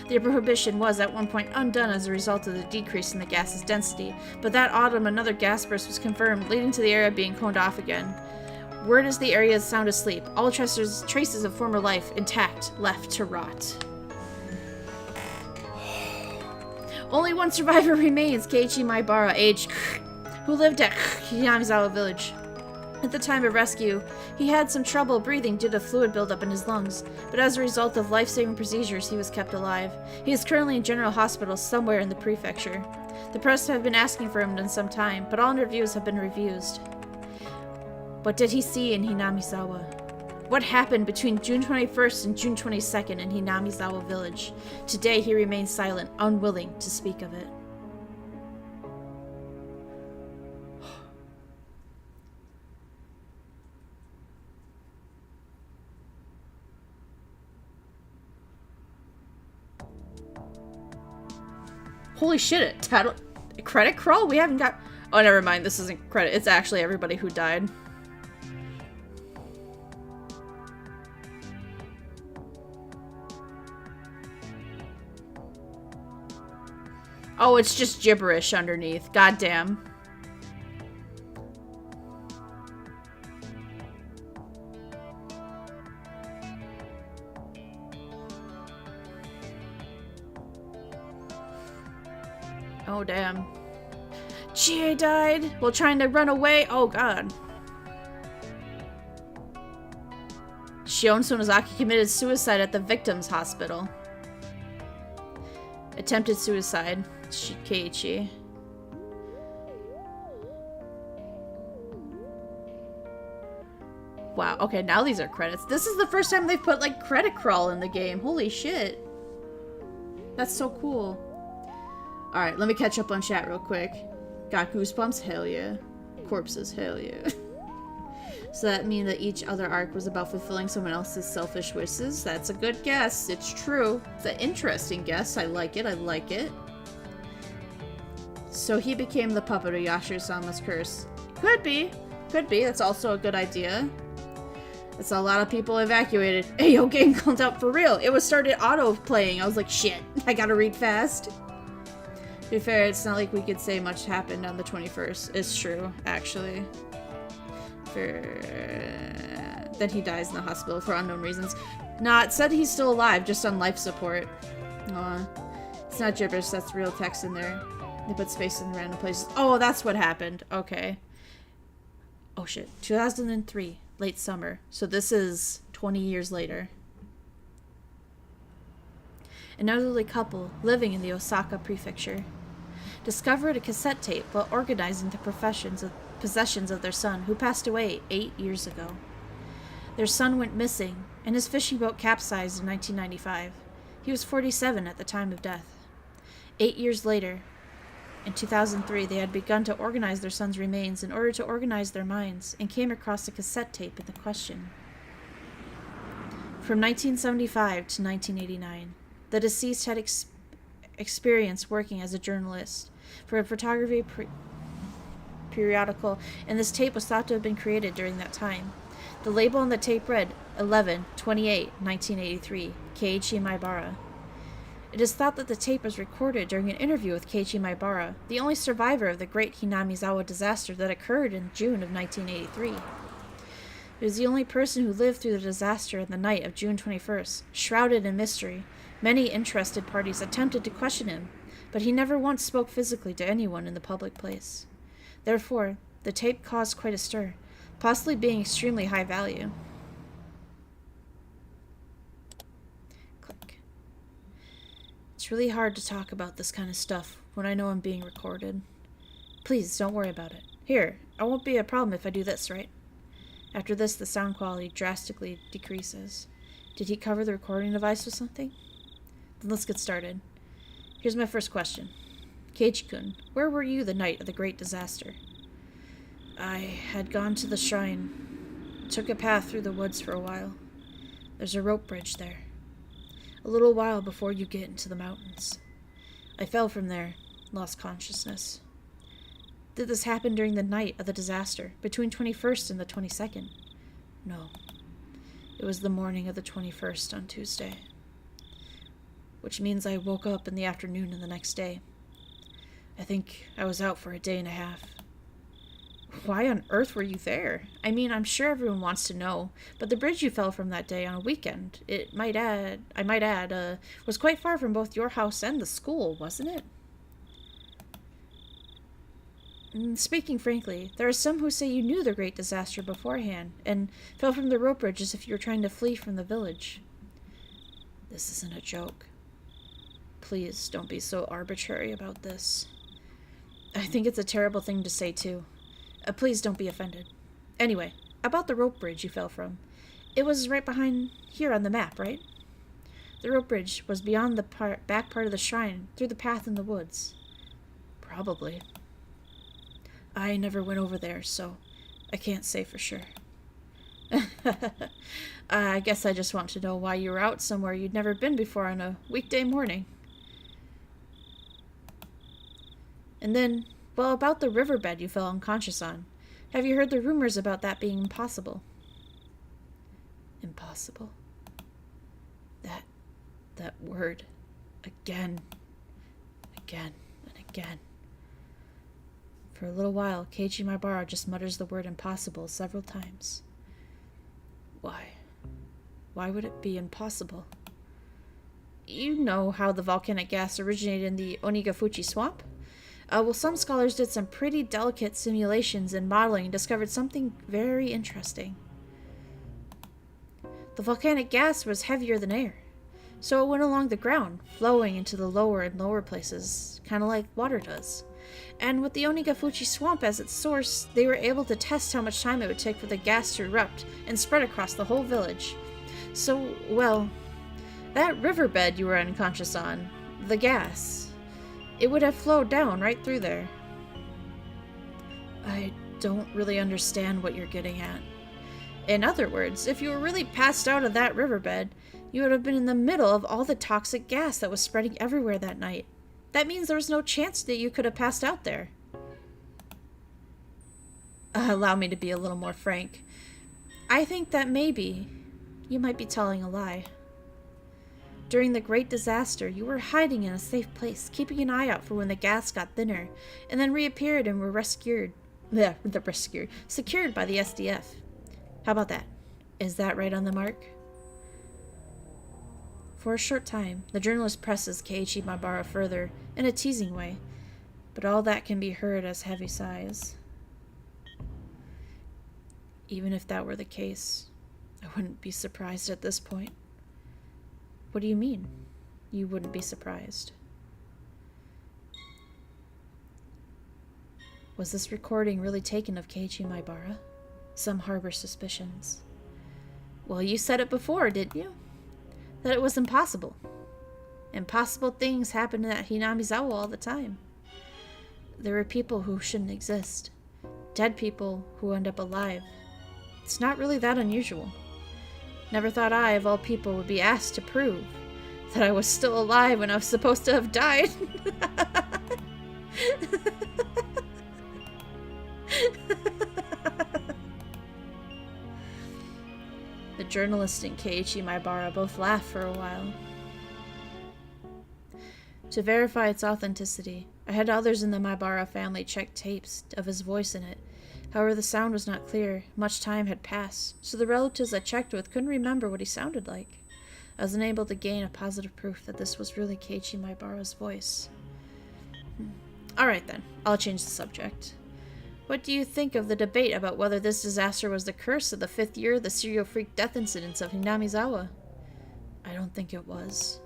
The prohibition was at one point undone as a result of the decrease in the gas's density, but that autumn another gas burst was confirmed, leading to the area being coned off again. Word is the area is sound asleep, all traces of former life intact, left to rot. Only one survivor remains, Keiichi Maibara, aged who lived at Hinamizawa village. At the time of rescue, he had some trouble breathing due to fluid buildup in his lungs, but as a result of life-saving procedures, he was kept alive. He is currently in general hospital somewhere in the prefecture. The press have been asking for him in some time, but all interviews have been refused. What did he see in Hinamizawa? What happened between June 21st and June 22nd in Hinamizawa village? Today he remains silent, unwilling to speak of it. Holy shit, a credit crawl? We haven't got... Oh, never mind, this isn't credit. It's actually everybody who died. Oh, it's just gibberish underneath. Goddamn. Oh, damn. Chie died while trying to run away. Oh, God. Shion Sonozaki committed suicide at the victim's hospital. Attempted suicide. Keiichi. Wow, okay, now these are credits. This is the first time they've put, like, credit crawl in the game. Holy shit. That's so cool. Alright, let me catch up on chat real quick. Got goosebumps? Hell yeah. Corpses? Hell yeah. So that mean that each other arc was about fulfilling someone else's selfish wishes? That's a good guess. It's true. It's an interesting guess. I like it. I like it. So he became the puppet of Yashiro-sama's curse. Could be. Could be. That's also a good idea. That's a lot of people evacuated. Hey, yo, game called out for real. It was started auto-playing. I was like, shit, I gotta read fast. To be fair, it's not like we could say much happened on the 21st. It's true, actually. Then he dies in the hospital for unknown reasons. Nah, it said he's still alive, just on life support. It's not gibberish, that's real text in there. They put space in random places. Oh, that's what happened. Okay. Oh shit. 2003. Late summer. So this is 20 years later. An elderly couple living in the Osaka prefecture discovered a cassette tape while organizing the possessions of their son, who passed away 8 years ago. Their son went missing, and his fishing boat capsized in 1995. He was 47 at the time of death. 8 years later, in 2003, they had begun to organize their son's remains in order to organize their minds, and came across the cassette tape in the question. From 1975 to 1989, the deceased had experience working as a journalist for a photography periodical, and this tape was thought to have been created during that time. The label on the tape read 11/28/1983, Keiichi Maibara. It is thought that the tape was recorded during an interview with Keiichi Maibara, the only survivor of the Great Hinamizawa disaster that occurred in June of 1983. He was the only person who lived through the disaster on the night of June 21st, shrouded in mystery. Many interested parties attempted to question him, but he never once spoke physically to anyone in the public place. Therefore, the tape caused quite a stir, possibly being extremely high value. Click. It's really hard to talk about this kind of stuff when I know I'm being recorded. Please, don't worry about it. Here, I won't be a problem if I do this, right? After this, the sound quality drastically decreases. Did he cover the recording device with something? Then let's get started. Here's my first question. Keiichi-kun, where were you the night of the great disaster? I had gone to the shrine. Took a path through the woods for a while. There's a rope bridge there. A little while before you get into the mountains. I fell from there, lost consciousness. Did this happen during the night of the disaster, between 21st and the 22nd? No. It was the morning of the 21st on Tuesday. Which means I woke up in the afternoon of the next day. I think I was out for a day and a half. Why on earth were you there? I mean, I'm sure everyone wants to know, but the bridge you fell from that day on a weekend, I might add, was quite far from both your house and the school, wasn't it? Speaking frankly, there are some who say you knew the great disaster beforehand, and fell from the rope bridge as if you were trying to flee from the village. This isn't a joke. Please don't be so arbitrary about this. I think it's a terrible thing to say, too. Please don't be offended. Anyway, about the rope bridge you fell from. It was right behind here on the map, right? The rope bridge was beyond the back part of the shrine, through the path in the woods. Probably. I never went over there, so I can't say for sure. I guess I just want to know why you were out somewhere you'd never been before on a weekday morning. And then, well, about the riverbed you fell unconscious on. Have you heard the rumors about that being impossible? Impossible? That word. Again. And again. For a little while, Keiichi Maibara just mutters the word impossible several times. Why? Why would it be impossible? You know how the volcanic gas originated in the Onikakushi swamp? Well, some scholars did some pretty delicate simulations and modeling and discovered something very interesting. The volcanic gas was heavier than air, so it went along the ground, flowing into the lower and lower places, kind of like water does. And with the Onikakushi swamp as its source, they were able to test how much time it would take for the gas to erupt and spread across the whole village. So, well, that riverbed you were unconscious on, The gas. It would have flowed down right through there. I don't really understand what you're getting at. In other words, if you were really passed out of that riverbed, you would have been in the middle of all the toxic gas that was spreading everywhere that night. That means there was no chance that you could have passed out there. Allow me to be a little more frank. I think that maybe you might be telling a lie. During the Great Disaster, you were hiding in a safe place, keeping an eye out for when the gas got thinner, and then reappeared and were secured by the SDF. How about that? Is that right on the mark? For a short time, the journalist presses Keiichi Maibara further, in a teasing way, but all that can be heard as heavy sighs. Even if that were the case, I wouldn't be surprised at this point. What do you mean, you wouldn't be surprised? Was this recording really taken of Keiichi Maibara? Some harbor suspicions. Well, you said it before, didn't you? That it was impossible. Impossible things happen at Hinamizawa all the time. There are people who shouldn't exist. Dead people who end up alive. It's not really that unusual. Never thought I, of all people, would be asked to prove that I was still alive when I was supposed to have died. The journalist and Keiichi Maibara both laughed for a while. To verify its authenticity, I had others in the Maibara family check tapes of his voice in it. However, the sound was not clear. Much time had passed, so the relatives I checked with couldn't remember what he sounded like. I was unable to gain a positive proof that this was really Keiichi Maibara's voice. Alright then, I'll change the subject. What do you think of the debate about whether this disaster was the curse of the 5th year of the serial freak death incidents of Hinamizawa? I don't think it was.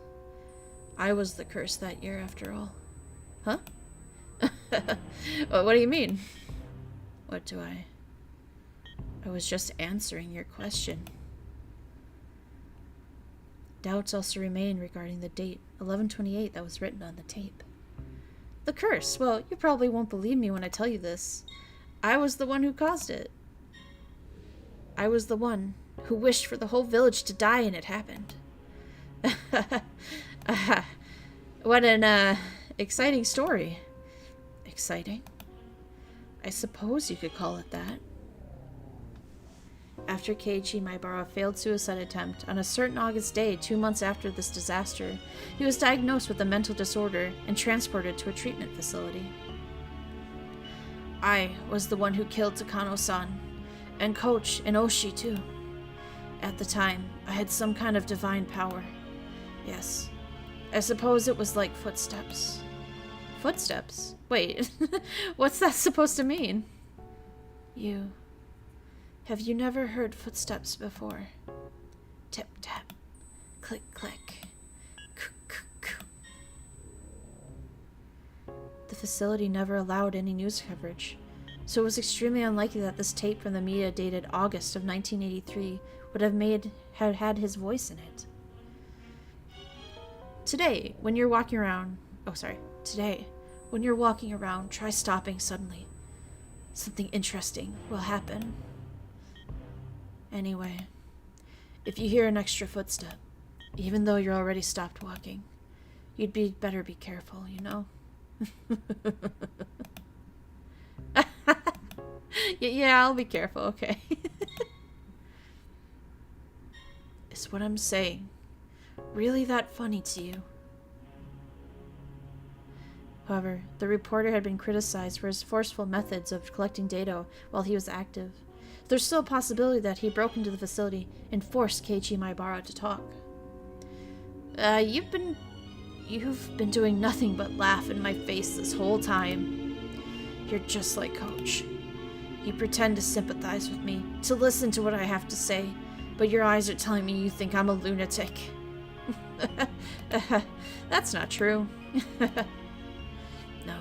I was the curse that year, after all. Huh? Well, what do you mean? What do I was just answering your question. Doubts also remain regarding the date, 11/28, that was written on the tape. The curse? Well, you probably won't believe me when I tell you this. I was the one who caused it. I was the one who wished for the whole village to die, and it happened. What an, exciting story. Exciting? I suppose you could call it that. After Keiichi Maibara failed suicide attempt on a certain August day 2 months after this disaster, he was diagnosed with a mental disorder and transported to a treatment facility. I was the one who killed Takano-san, and Coach and Oshi too. At the time, I had some kind of divine power. Yes, I suppose it was like footsteps. Footsteps? Wait, what's that supposed to mean? Have you never heard footsteps before? Tip tap, click click, The facility never allowed any news coverage, so it was extremely unlikely that this tape from the media dated August of 1983 would have had his voice in it. Today, when you're walking around, try stopping suddenly. Something interesting will happen. Anyway, if you hear an extra footstep, even though you're already stopped walking, you'd better be careful, you know? Yeah, I'll be careful, okay. Is what I'm saying really that funny to you? However, the reporter had been criticized for his forceful methods of collecting data while he was active. There's still a possibility that he broke into the facility and forced Keiichi Maibara to talk. You've been doing nothing but laugh in my face this whole time. You're just like Coach. You pretend to sympathize with me, to listen to what I have to say, but your eyes are telling me you think I'm a lunatic. That's not true. No,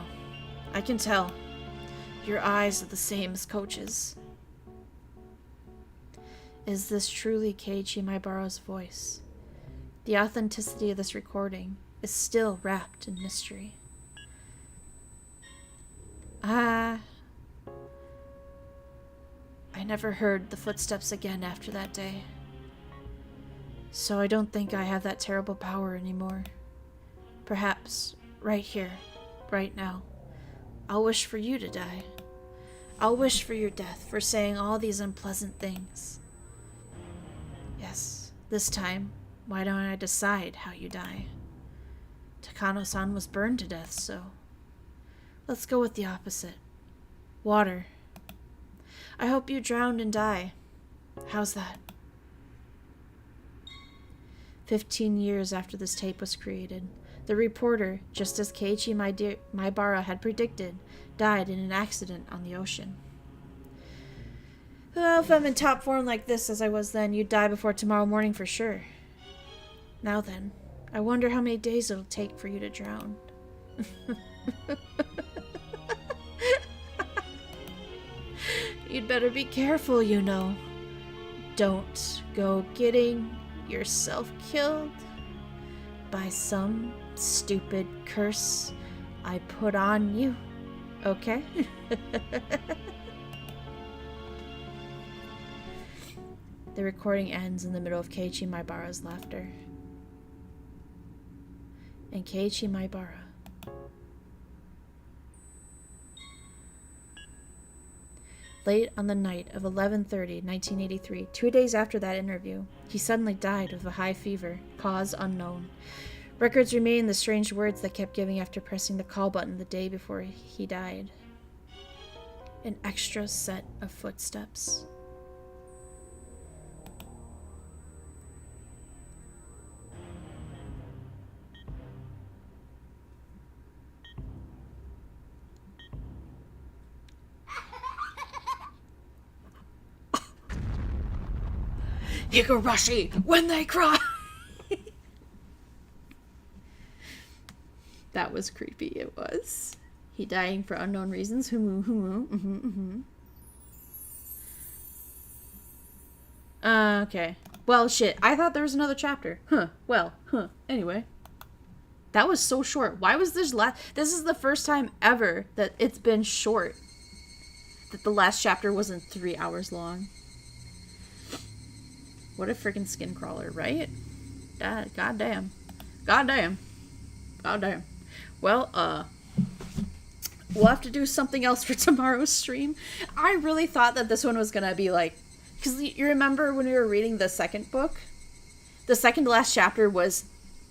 I can tell. Your eyes are the same as Coach's. Is this truly Keiichi Maibara's voice? The authenticity of this recording is still wrapped in mystery. I never heard the footsteps again after that day. So I don't think I have that terrible power anymore. Perhaps, right here, right now, I'll wish for you to die. I'll wish for your death, for saying all these unpleasant things. Yes, this time, why don't I decide how you die? Takano-san was burned to death, so let's go with the opposite. Water. I hope you drown and die. How's that? 15 years after this tape was created, the reporter, just as Keiichi Maibara had predicted, died in an accident on the ocean. Well, if I'm in top form like this as I was then, you'd die before tomorrow morning for sure. Now then, I wonder how many days it'll take for you to drown. You'd better be careful, you know. Don't go getting yourself killed by some stupid curse I put on you, okay? The recording ends in the middle of Keiichi Maibara's laughter. And Keiichi Maibara. Late on the night of 11/30, 1983, 2 days after that interview, he suddenly died of a high fever, cause unknown. Records remain the strange words that kept giving after pressing the call button the day before he died. An extra set of footsteps. Higurashi, when they cry! That was creepy, it was. He dying for unknown reasons. Okay. Well, shit. I thought there was another chapter. Anyway. That was so short. Why was this This is the first time ever that it's been short. That the last chapter wasn't 3 hours long. What a freaking skin crawler, right? Goddamn. Well, we'll have to do something else for tomorrow's stream. I really thought that this one was gonna be like... Because you remember when we were reading the second book? The second to last chapter was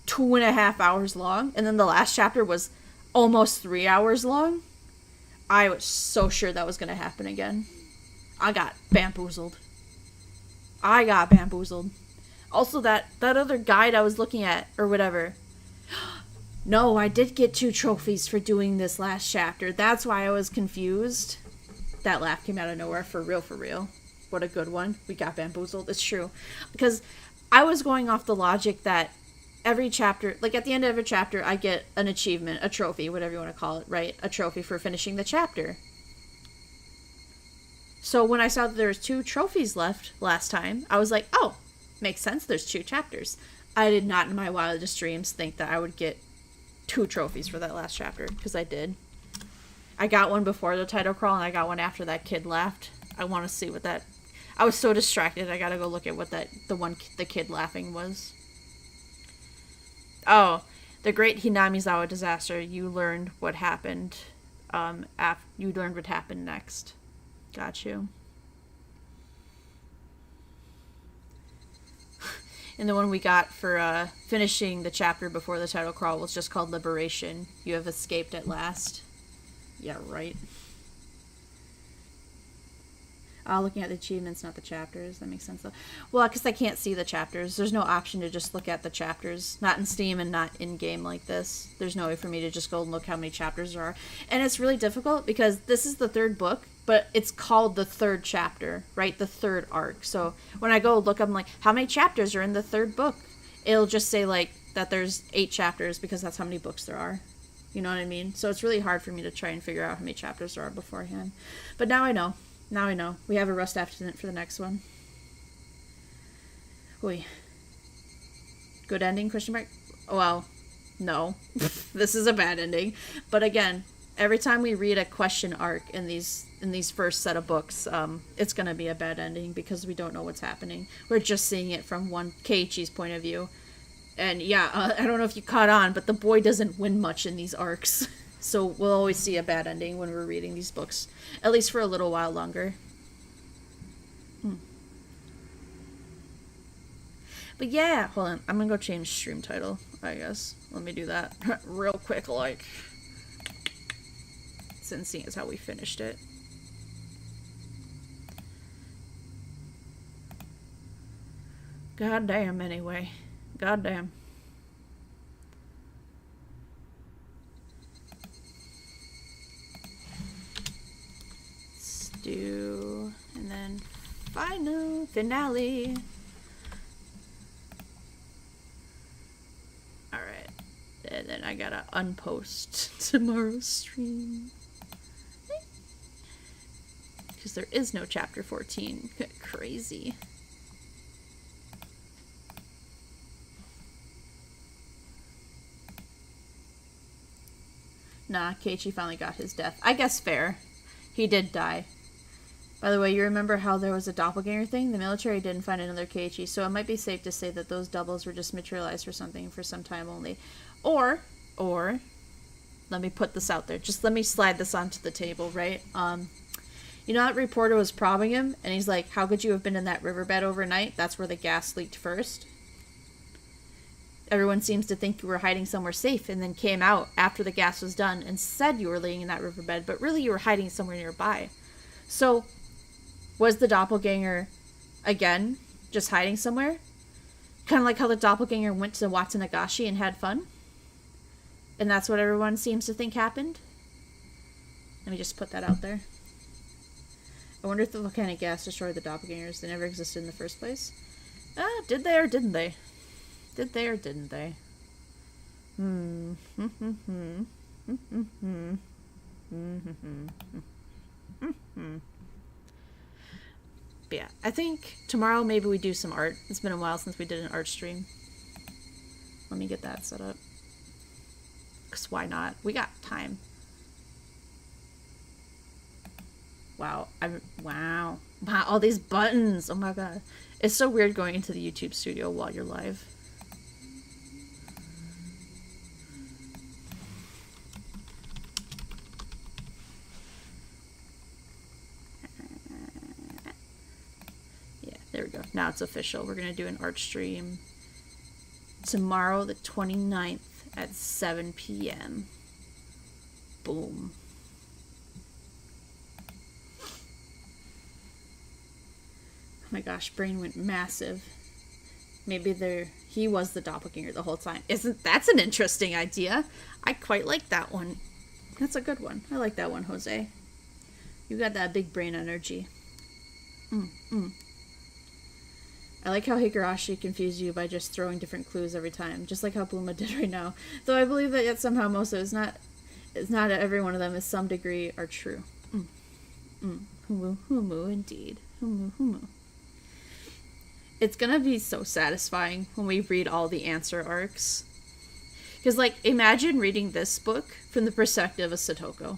2.5 hours long. And then the last chapter was almost 3 hours long. I was so sure that was gonna happen again. I got bamboozled. Also, that other guide I was looking at, or whatever. No, I did get 2 trophies for doing this last chapter. That's why I was confused. That laugh came out of nowhere, for real. What a good one. We got bamboozled. It's true. Because I was going off the logic that every chapter, like at the end of every chapter, I get an achievement, a trophy, whatever you want to call it, right? A trophy for finishing the chapter. So when I saw that there was 2 trophies left last time, I was like, oh, makes sense. There's 2 chapters. I did not in my wildest dreams think that I would get 2 trophies for that last chapter, because I did. I got one before the title crawl, and I got one after that kid laughed. I want to see what that... I was so distracted, I gotta go look at what the kid laughing was. Oh, the Great Hinamizawa disaster. You learned what happened. You learned what happened next. Got you. And the one we got for finishing the chapter before the title crawl was just called Liberation. You have escaped at last. Yeah, right. Looking at the achievements, not the chapters. That makes sense, though. Well, because I can't see the chapters. There's no option to just look at the chapters. Not in Steam and not in-game like this. There's no way for me to just go and look how many chapters there are. And it's really difficult because this is the 3rd book, but it's called the 3rd chapter, right? The 3rd arc. So when I go look, I'm like, how many chapters are in the 3rd book? It'll just say, like, that there's 8 chapters because that's how many books there are. You know what I mean? So it's really hard for me to try and figure out how many chapters there are beforehand. But now I know. Now I know. We have a rust abstinent for the next one. Oy. Good ending, question mark? Well, No. This is a bad ending. But again, every time we read a question arc in these first set of books, it's gonna be a bad ending because we don't know what's happening. We're just seeing it from one Keiichi's point of view. And yeah, I don't know if you caught on, but the boy doesn't win much in these arcs. So we'll always see a bad ending when we're reading these books. At least for a little while longer. But yeah, hold on. I'm gonna go change stream title, I guess. Let me do that real quick, like. Since seeing as how we finished it. God damn, anyway. God damn. Let's do... and then final finale. Alright. And then I gotta unpost tomorrow's stream. Because there is no chapter 14. Crazy. Nah, Keiichi finally got his death. I guess fair. He did die. By the way, you remember how there was a doppelganger thing? The military didn't find another Keiichi, so it might be safe to say that those doubles were just materialized for something for some time only. Or, let me put this out there. Just let me slide this onto the table, right? You know that reporter was probing him, and he's like, how could you have been in that riverbed overnight? That's where the gas leaked first. Everyone seems to think you were hiding somewhere safe and then came out after the gas was done and said you were laying in that riverbed, but really you were hiding somewhere nearby. So, was the doppelganger, again, just hiding somewhere? Kind of like how the doppelganger went to Watanagashi and had fun? And that's what everyone seems to think happened? Let me just put that out there. I wonder if the volcanic gas destroyed the doppelgangers. They never existed in the first place. Did they or didn't they? Did they or didn't they? But yeah, I think tomorrow maybe we do some art. It's been a while since we did an art stream. Let me get that set up. Because why not? We got time. Wow. Wow, all these buttons. Oh my god. It's so weird going into the YouTube studio while you're live. Yeah, there we go. Now it's official. We're going to do an art stream tomorrow, the 29th at 7 p.m. Boom. Oh my gosh, brain went massive. Maybe he was the doppelganger the whole time. That's an interesting idea? I quite like that one. That's a good one. I like that one, Jose. You got that big brain energy. I like how Higurashi confused you by just throwing different clues every time, just like how Bluma did right now. Though I believe that yet somehow most of it's not every one of them, to some degree, are true. Humu, indeed. Humu. It's gonna be so satisfying when we read all the answer arcs. Because, like, imagine reading this book from the perspective of Satoko.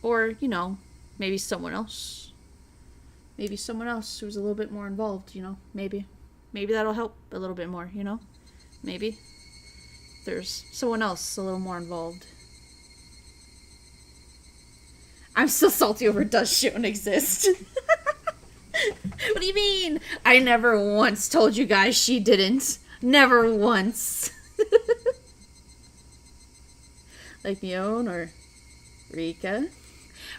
Or, you know, maybe someone else. Maybe someone else who's a little bit more involved, you know? Maybe. Maybe that'll help a little bit more, you know? Maybe. There's someone else a little more involved. I'm still salty over Does Shion Exist? What do you mean? I never once told you guys she didn't. Never once. Like Mion or Rika.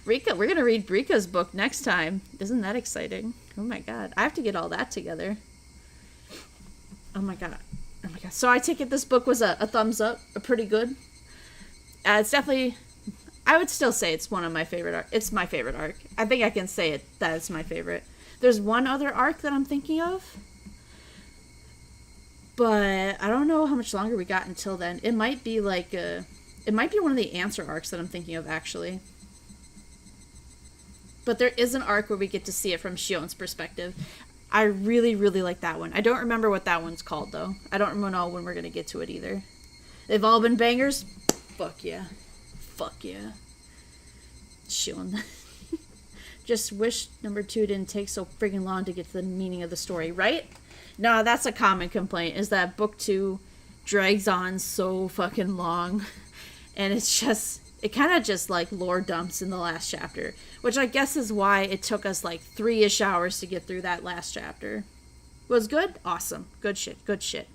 Rika, we're gonna read Rika's book next time. Isn't that exciting? Oh my god. I have to get all that together. Oh my god. Oh my god. So I take it this book was a thumbs up. A pretty good. It's definitely... I would still say it's one of my favorite arcs. It's my favorite arc. I think I can say it. That it's my favorite. There's one other arc that I'm thinking of. But I don't know how much longer we got until then. It might be like it might be one of the answer arcs that I'm thinking of, actually. But there is an arc where we get to see it from Shion's perspective. I really, really like that one. I don't remember what that one's called, though. I don't know when we're going to get to it either. They've all been bangers? Fuck yeah. Fuck yeah. Chillin'. Just wish number 2 didn't take so friggin' long to get to the meaning of the story, right? No, that's a common complaint, is that book 2 drags on so fucking long. And it's just, it kind of just like lore dumps in the last chapter, which I guess is why it took us like 3-ish hours to get through that last chapter. Was good? Awesome. Good shit. Good shit.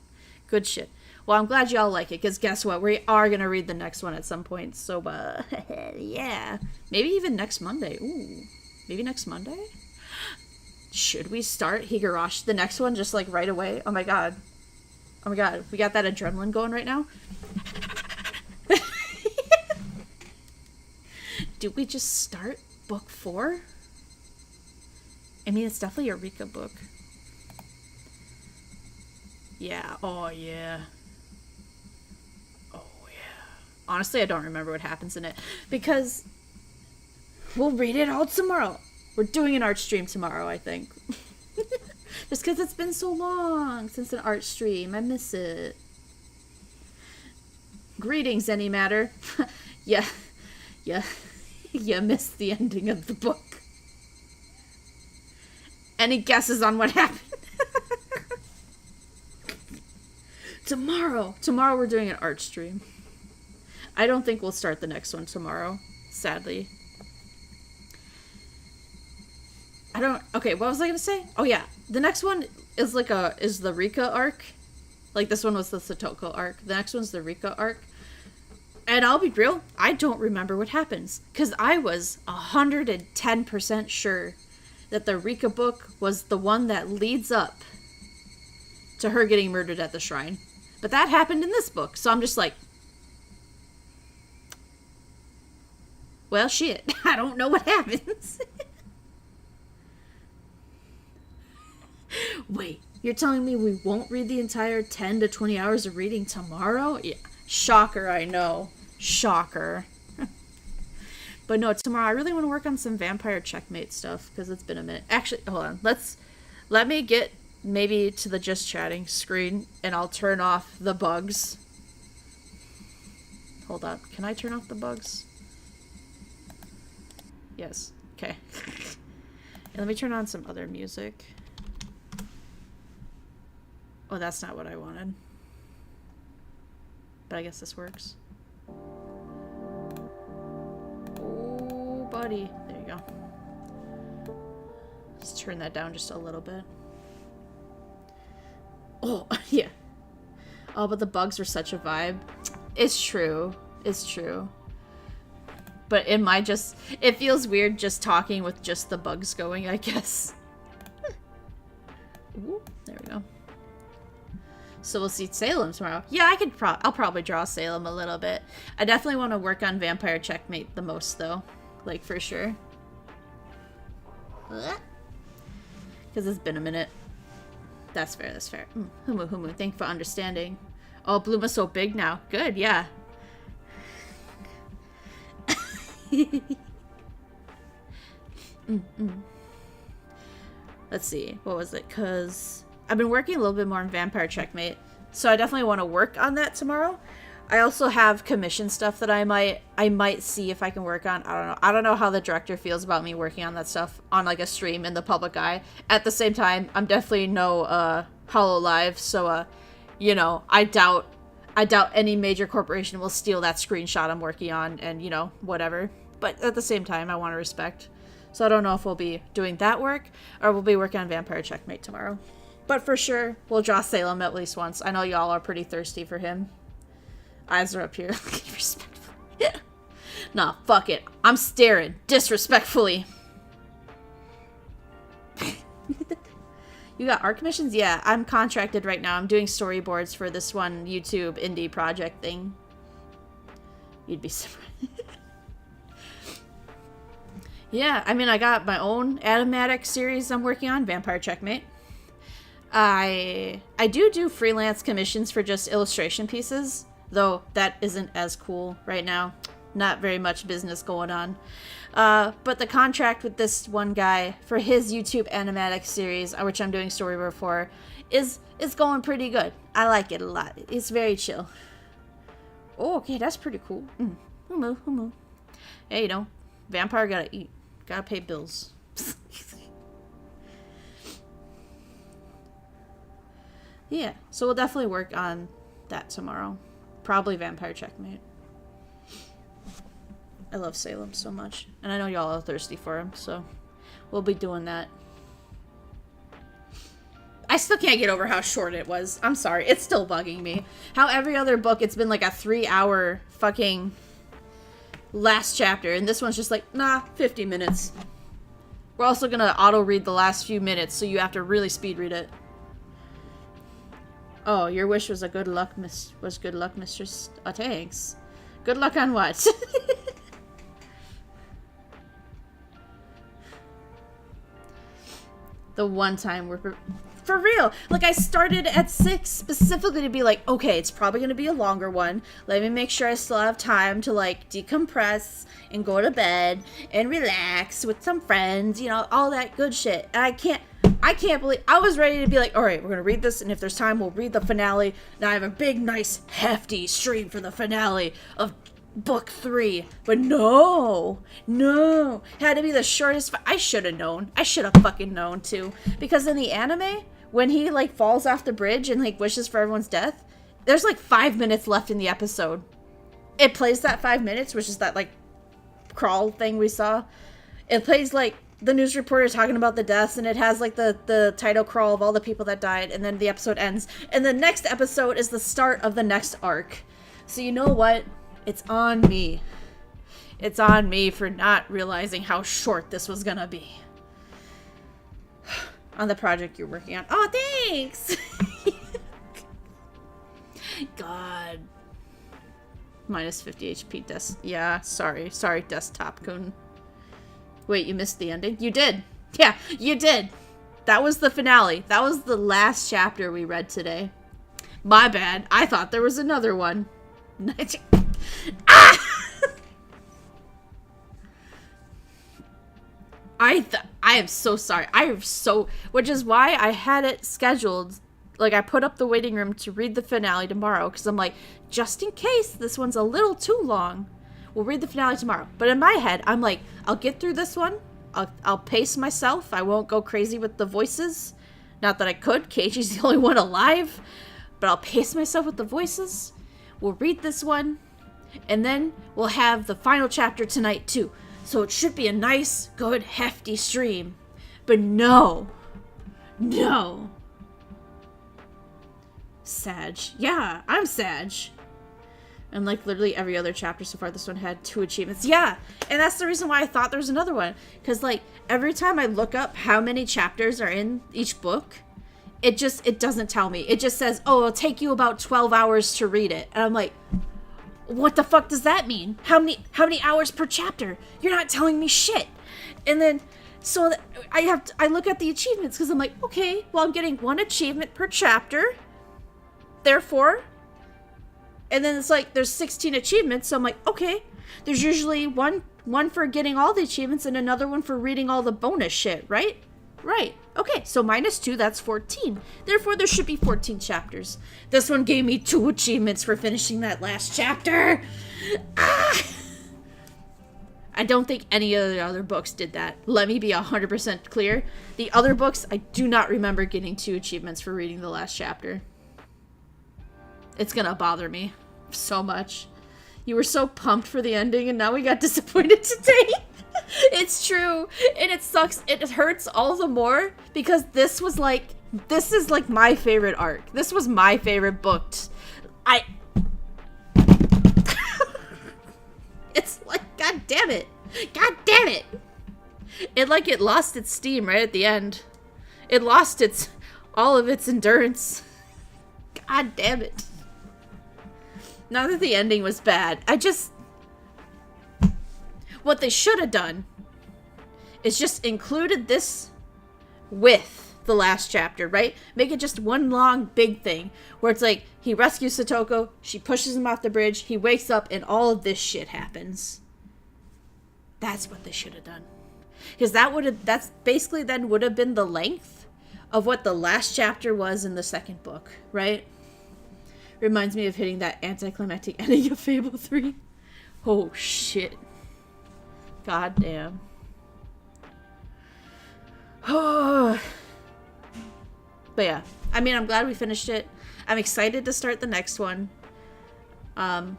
Good shit. Well, I'm glad y'all like it, because guess what? We are going to read the next one at some point. So, yeah. Maybe even next Monday. Ooh. Maybe next Monday? Should we start Higurashi, the next one, just like right away? Oh my god. Oh my god. We got that adrenaline going right now? Do we just start book 4? I mean, it's definitely a Rika book. Yeah. Oh, yeah. Oh, yeah. Honestly, I don't remember what happens in it. Because we'll read it all tomorrow. We're doing an art stream tomorrow, I think. Just because it's been so long since an art stream. I miss it. Greetings, any matter. Yeah. Yeah. You missed the ending of the book. Any guesses on what happened? Tomorrow we're doing an art stream. I don't think we'll start the next one tomorrow, sadly. Okay, what was I gonna say? Oh yeah, the next one is is the Rika arc. Like, this one was the Satoko arc. The next one's the Rika arc. And I'll be real, I don't remember what happens. Because I was 110% sure that the Rika book was the one that leads up to her getting murdered at the shrine. But that happened in this book, so I'm just like, well, shit, I don't know what happens. Wait, you're telling me we won't read the entire 10 to 20 hours of reading tomorrow? Yeah. Shocker, I know. Shocker. But no, tomorrow I really want to work on some Vampire Checkmate stuff, because it's been a minute. Actually, hold on. Let me get maybe to the just chatting screen, and I'll turn off the bugs. Hold up. Can I turn off the bugs? Yes. Okay. And let me turn on some other music. Oh, that's not what I wanted. But I guess this works. Oh, buddy. There you go. Let's turn that down just a little bit. Oh, yeah. Oh, but the bugs were such a vibe. It's true. It's true. But it feels weird just talking with just the bugs going, I guess. Ooh, there we go. So we'll see Salem tomorrow. Yeah, I'll probably draw Salem a little bit. I definitely want to work on Vampire Checkmate the most, though. Like, for sure. Because it's been a minute. That's fair, that's fair. Humu, thank you for understanding. Oh, Bloom is so big now. Good, yeah. Let's see. What was it? Because I've been working a little bit more on Vampire Checkmate, so I definitely want to work on that tomorrow. I also have commission stuff that I might see if I can work on. I don't know. I don't know how the director feels about me working on that stuff on like a stream in the public eye. At the same time, I'm definitely no Hololive, so you know, I doubt any major corporation will steal that screenshot I'm working on, and you know, whatever. But at the same time, I want to respect. So I don't know if we'll be doing that work or we'll be working on Vampire Checkmate tomorrow. But for sure, we'll draw Salem at least once. I know y'all are pretty thirsty for him. Eyes are up here. Respectfully. Nah, fuck it. I'm staring disrespectfully. You got art commissions? Yeah, I'm contracted right now. I'm doing storyboards for this one YouTube indie project thing. You'd be surprised. Yeah, I mean, I got my own Automatic series I'm working on, Vampire Checkmate. I do freelance commissions for just illustration pieces, though that isn't as cool right now. not very much business going on. But the contract with this one guy for his YouTube animatic series, which I'm doing storyboard for, is going pretty good. I like it a lot. It's very chill. Oh, okay, that's pretty cool. Humu. Hey, you know, vampire gotta eat. Gotta pay bills. Yeah, so we'll definitely work on that tomorrow. Probably Vampire Checkmate. I love Salem so much. And I know y'all are thirsty for him, so we'll be doing that. I still can't get over how short it was. I'm sorry. It's still bugging me. How every other book, it's been like a 3-hour fucking last chapter. And this one's just like, nah, 50 minutes. We're also going to auto-read the last few minutes, so you have to really speed read it. Oh, your wish was good luck, mistress. Oh, thanks. Good luck on what? The one time we're... For real! Like, I started at 6 specifically to be like, okay, it's probably going to be a longer one. Let me make sure I still have time to, like, decompress and go to bed and relax with some friends, you know, all that good shit. And I can't believe... I was ready to be like, alright, we're going to read this, and if there's time, we'll read the finale. Now I have a big, nice, hefty stream for the finale of book 3. But no. Had to be the shortest... I should have known. I should have fucking known, too. Because in the anime, when he, like, falls off the bridge and, like, wishes for everyone's death, there's, like, 5 minutes left in the episode. It plays that 5 minutes, which is that, like, crawl thing we saw. It plays, like, the news reporter talking about the deaths, and it has, like, the title crawl of all the people that died, and then the episode ends. And the next episode is the start of the next arc. So you know what? It's on me. It's on me for not realizing how short this was gonna be. On the project you're working on. Oh, thanks! God. Minus 50 HP desk. Yeah, sorry. Sorry, desktop kun. Wait, you missed the ending? You did! Yeah, you did! That was the finale. That was the last chapter we read today. My bad. I thought there was another one. Ah! I am so sorry. Which is why I had it scheduled. Like, I put up the waiting room to read the finale tomorrow, because I'm like, just in case this one's a little too long, we'll read the finale tomorrow. But in my head, I'm like, I'll get through this one. I'll pace myself. I won't go crazy with the voices. Not that I could. Keiichi's the only one alive. But I'll pace myself with the voices. We'll read this one. And then we'll have the final chapter tonight, too. So it should be a nice, good, hefty stream. But no. Sag. Yeah, I'm Sag. And like literally every other chapter so far, this one had 2 achievements. Yeah, and that's the reason why I thought there was another one. Because like every time I look up how many chapters are in each book, it doesn't tell me. It just says, oh, it'll take you about 12 hours to read it. And I'm like, what the fuck does that mean? How many hours per chapter? You're not telling me shit. And then, so I look at the achievements because I'm like, okay, well, I'm getting 1 achievement per chapter. Therefore, and then it's like, there's 16 achievements. So I'm like, okay, there's usually one for getting all the achievements and another one for reading all the bonus shit, right? Right. Okay, so -2, that's 14. Therefore, there should be 14 chapters. This one gave me 2 achievements for finishing that last chapter. Ah! I don't think any of the other books did that. Let me be 100% clear. The other books, I do not remember getting 2 achievements for reading the last chapter. It's gonna bother me so much. You were so pumped for the ending, and now we got disappointed today. It's true, and it sucks. It hurts all the more because this is like my favorite arc. This was my favorite book. It's like, god damn it. It lost its steam right at the end. It lost all of its endurance. God damn it. Not that the ending was bad. What they should have done is just included this with the last chapter, right? Make it just one long big thing where it's like he rescues Satoko, she pushes him off the bridge, he wakes up, and all of this shit happens. That's what they should have done. Because that's basically then would have been the length of what the last chapter was in the second book, right? Reminds me of hitting that anticlimactic ending of Fable 3. Oh shit. God damn. But yeah, I mean, I'm glad we finished it. I'm excited to start the next one. I'm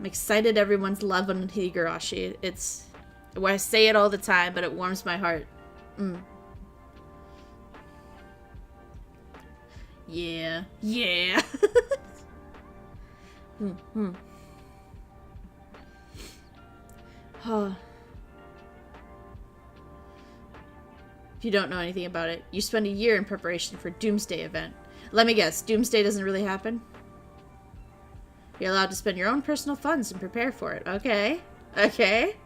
excited everyone's loving Higurashi. It's, I say it all the time, but it warms my heart. Yeah. Yeah. If you don't know anything about it, you spend a year in preparation for Doomsday event. Let me guess, Doomsday doesn't really happen? You're allowed to spend your own personal funds and prepare for it. Okay. Okay.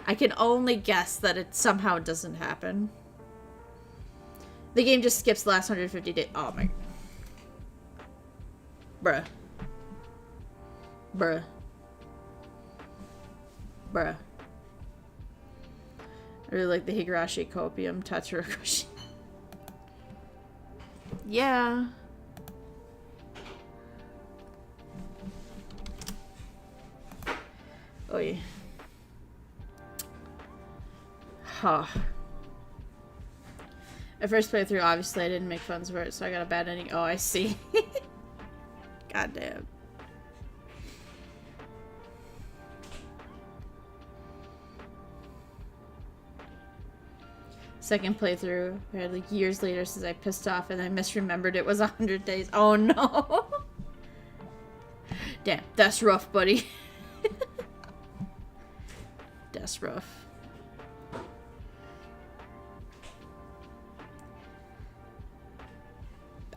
I can only guess that it somehow doesn't happen. The game just skips the last 150 days. Oh my. Bruh. Bruh. Bruh. I really like the Higurashi Tatarigoroshi. Yeah. Oh yeah. Huh. At first playthrough, obviously I didn't make funds for it, so I got a bad ending. Oh, I see. God damn. Second playthrough, I had like years later since I pissed off and I misremembered it was 100 days. Oh no! Damn, that's rough, buddy. That's rough.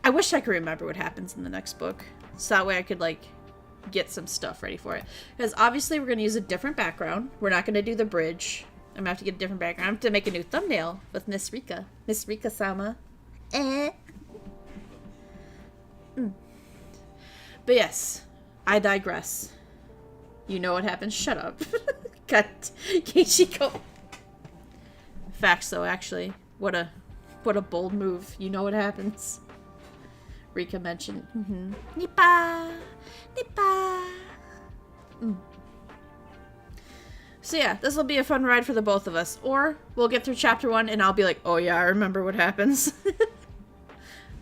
I wish I could remember what happens in the next book, so that way I could like get some stuff ready for it. Because obviously we're going to use a different background. We're not going to do the bridge. I'm going to have to get a different background. I have to make a new thumbnail with Miss Rika. Miss Rika-sama. But yes, I digress. You know what happens. Shut up. Got Keiichiko. Facts though, actually. What a bold move. You know what happens. Rika mentioned. Nippa! Nippa! So yeah, this will be a fun ride for the both of us. Or we'll get through chapter 1 and I'll be like, oh yeah, I remember what happens.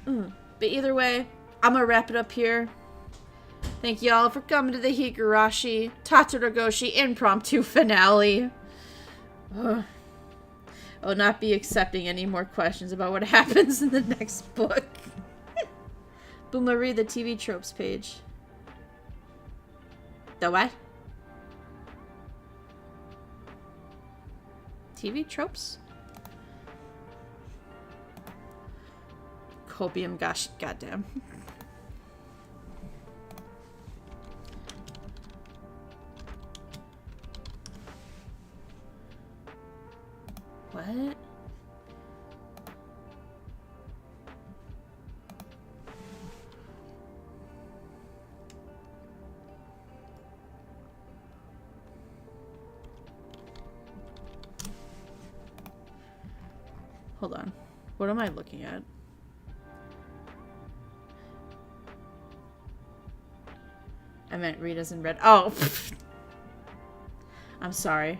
But either way, I'm gonna wrap it up here. Thank you all for coming to the Higurashi Tatarigoroshi impromptu finale. I will not be accepting any more questions about what happens in the next book. Booma, read the TV tropes page. The what? TV tropes? Copium, gosh, goddamn. What? Hold on. What am I looking at? I meant read as in read. Oh! I'm sorry.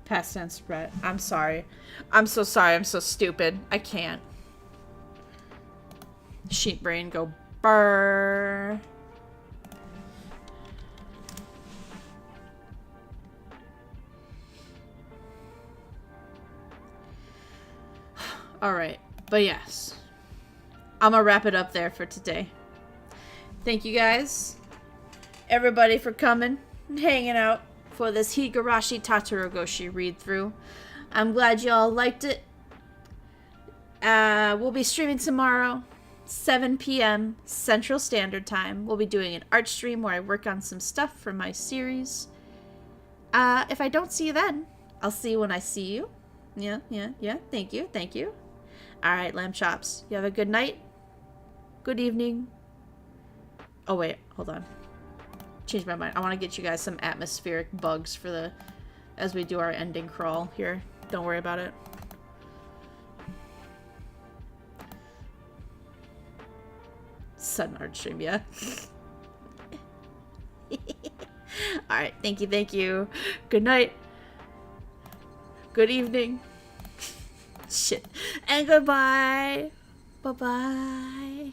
Past tense read. I'm sorry. I'm so sorry. I'm so stupid. I can't. Sheep brain go brrr. Alright, but yes. I'm gonna wrap it up there for today. Thank you guys, everybody, for coming and hanging out for this Higurashi Tatarigoroshi read-through. I'm glad y'all liked it. We'll be streaming tomorrow, 7 p.m. Central Standard Time. We'll be doing an art stream where I work on some stuff for my series. If I don't see you then, I'll see you when I see you. Yeah. Thank you. Alright, lamb chops. You have a good night? Good evening. Oh, wait. Hold on. Changed my mind. I want to get you guys some atmospheric bugs for the... as we do our ending crawl here. Don't worry about it. Sudden art stream, yeah. Alright, thank you, thank you. Good night. Good evening. Shit. And goodbye. Bye-bye.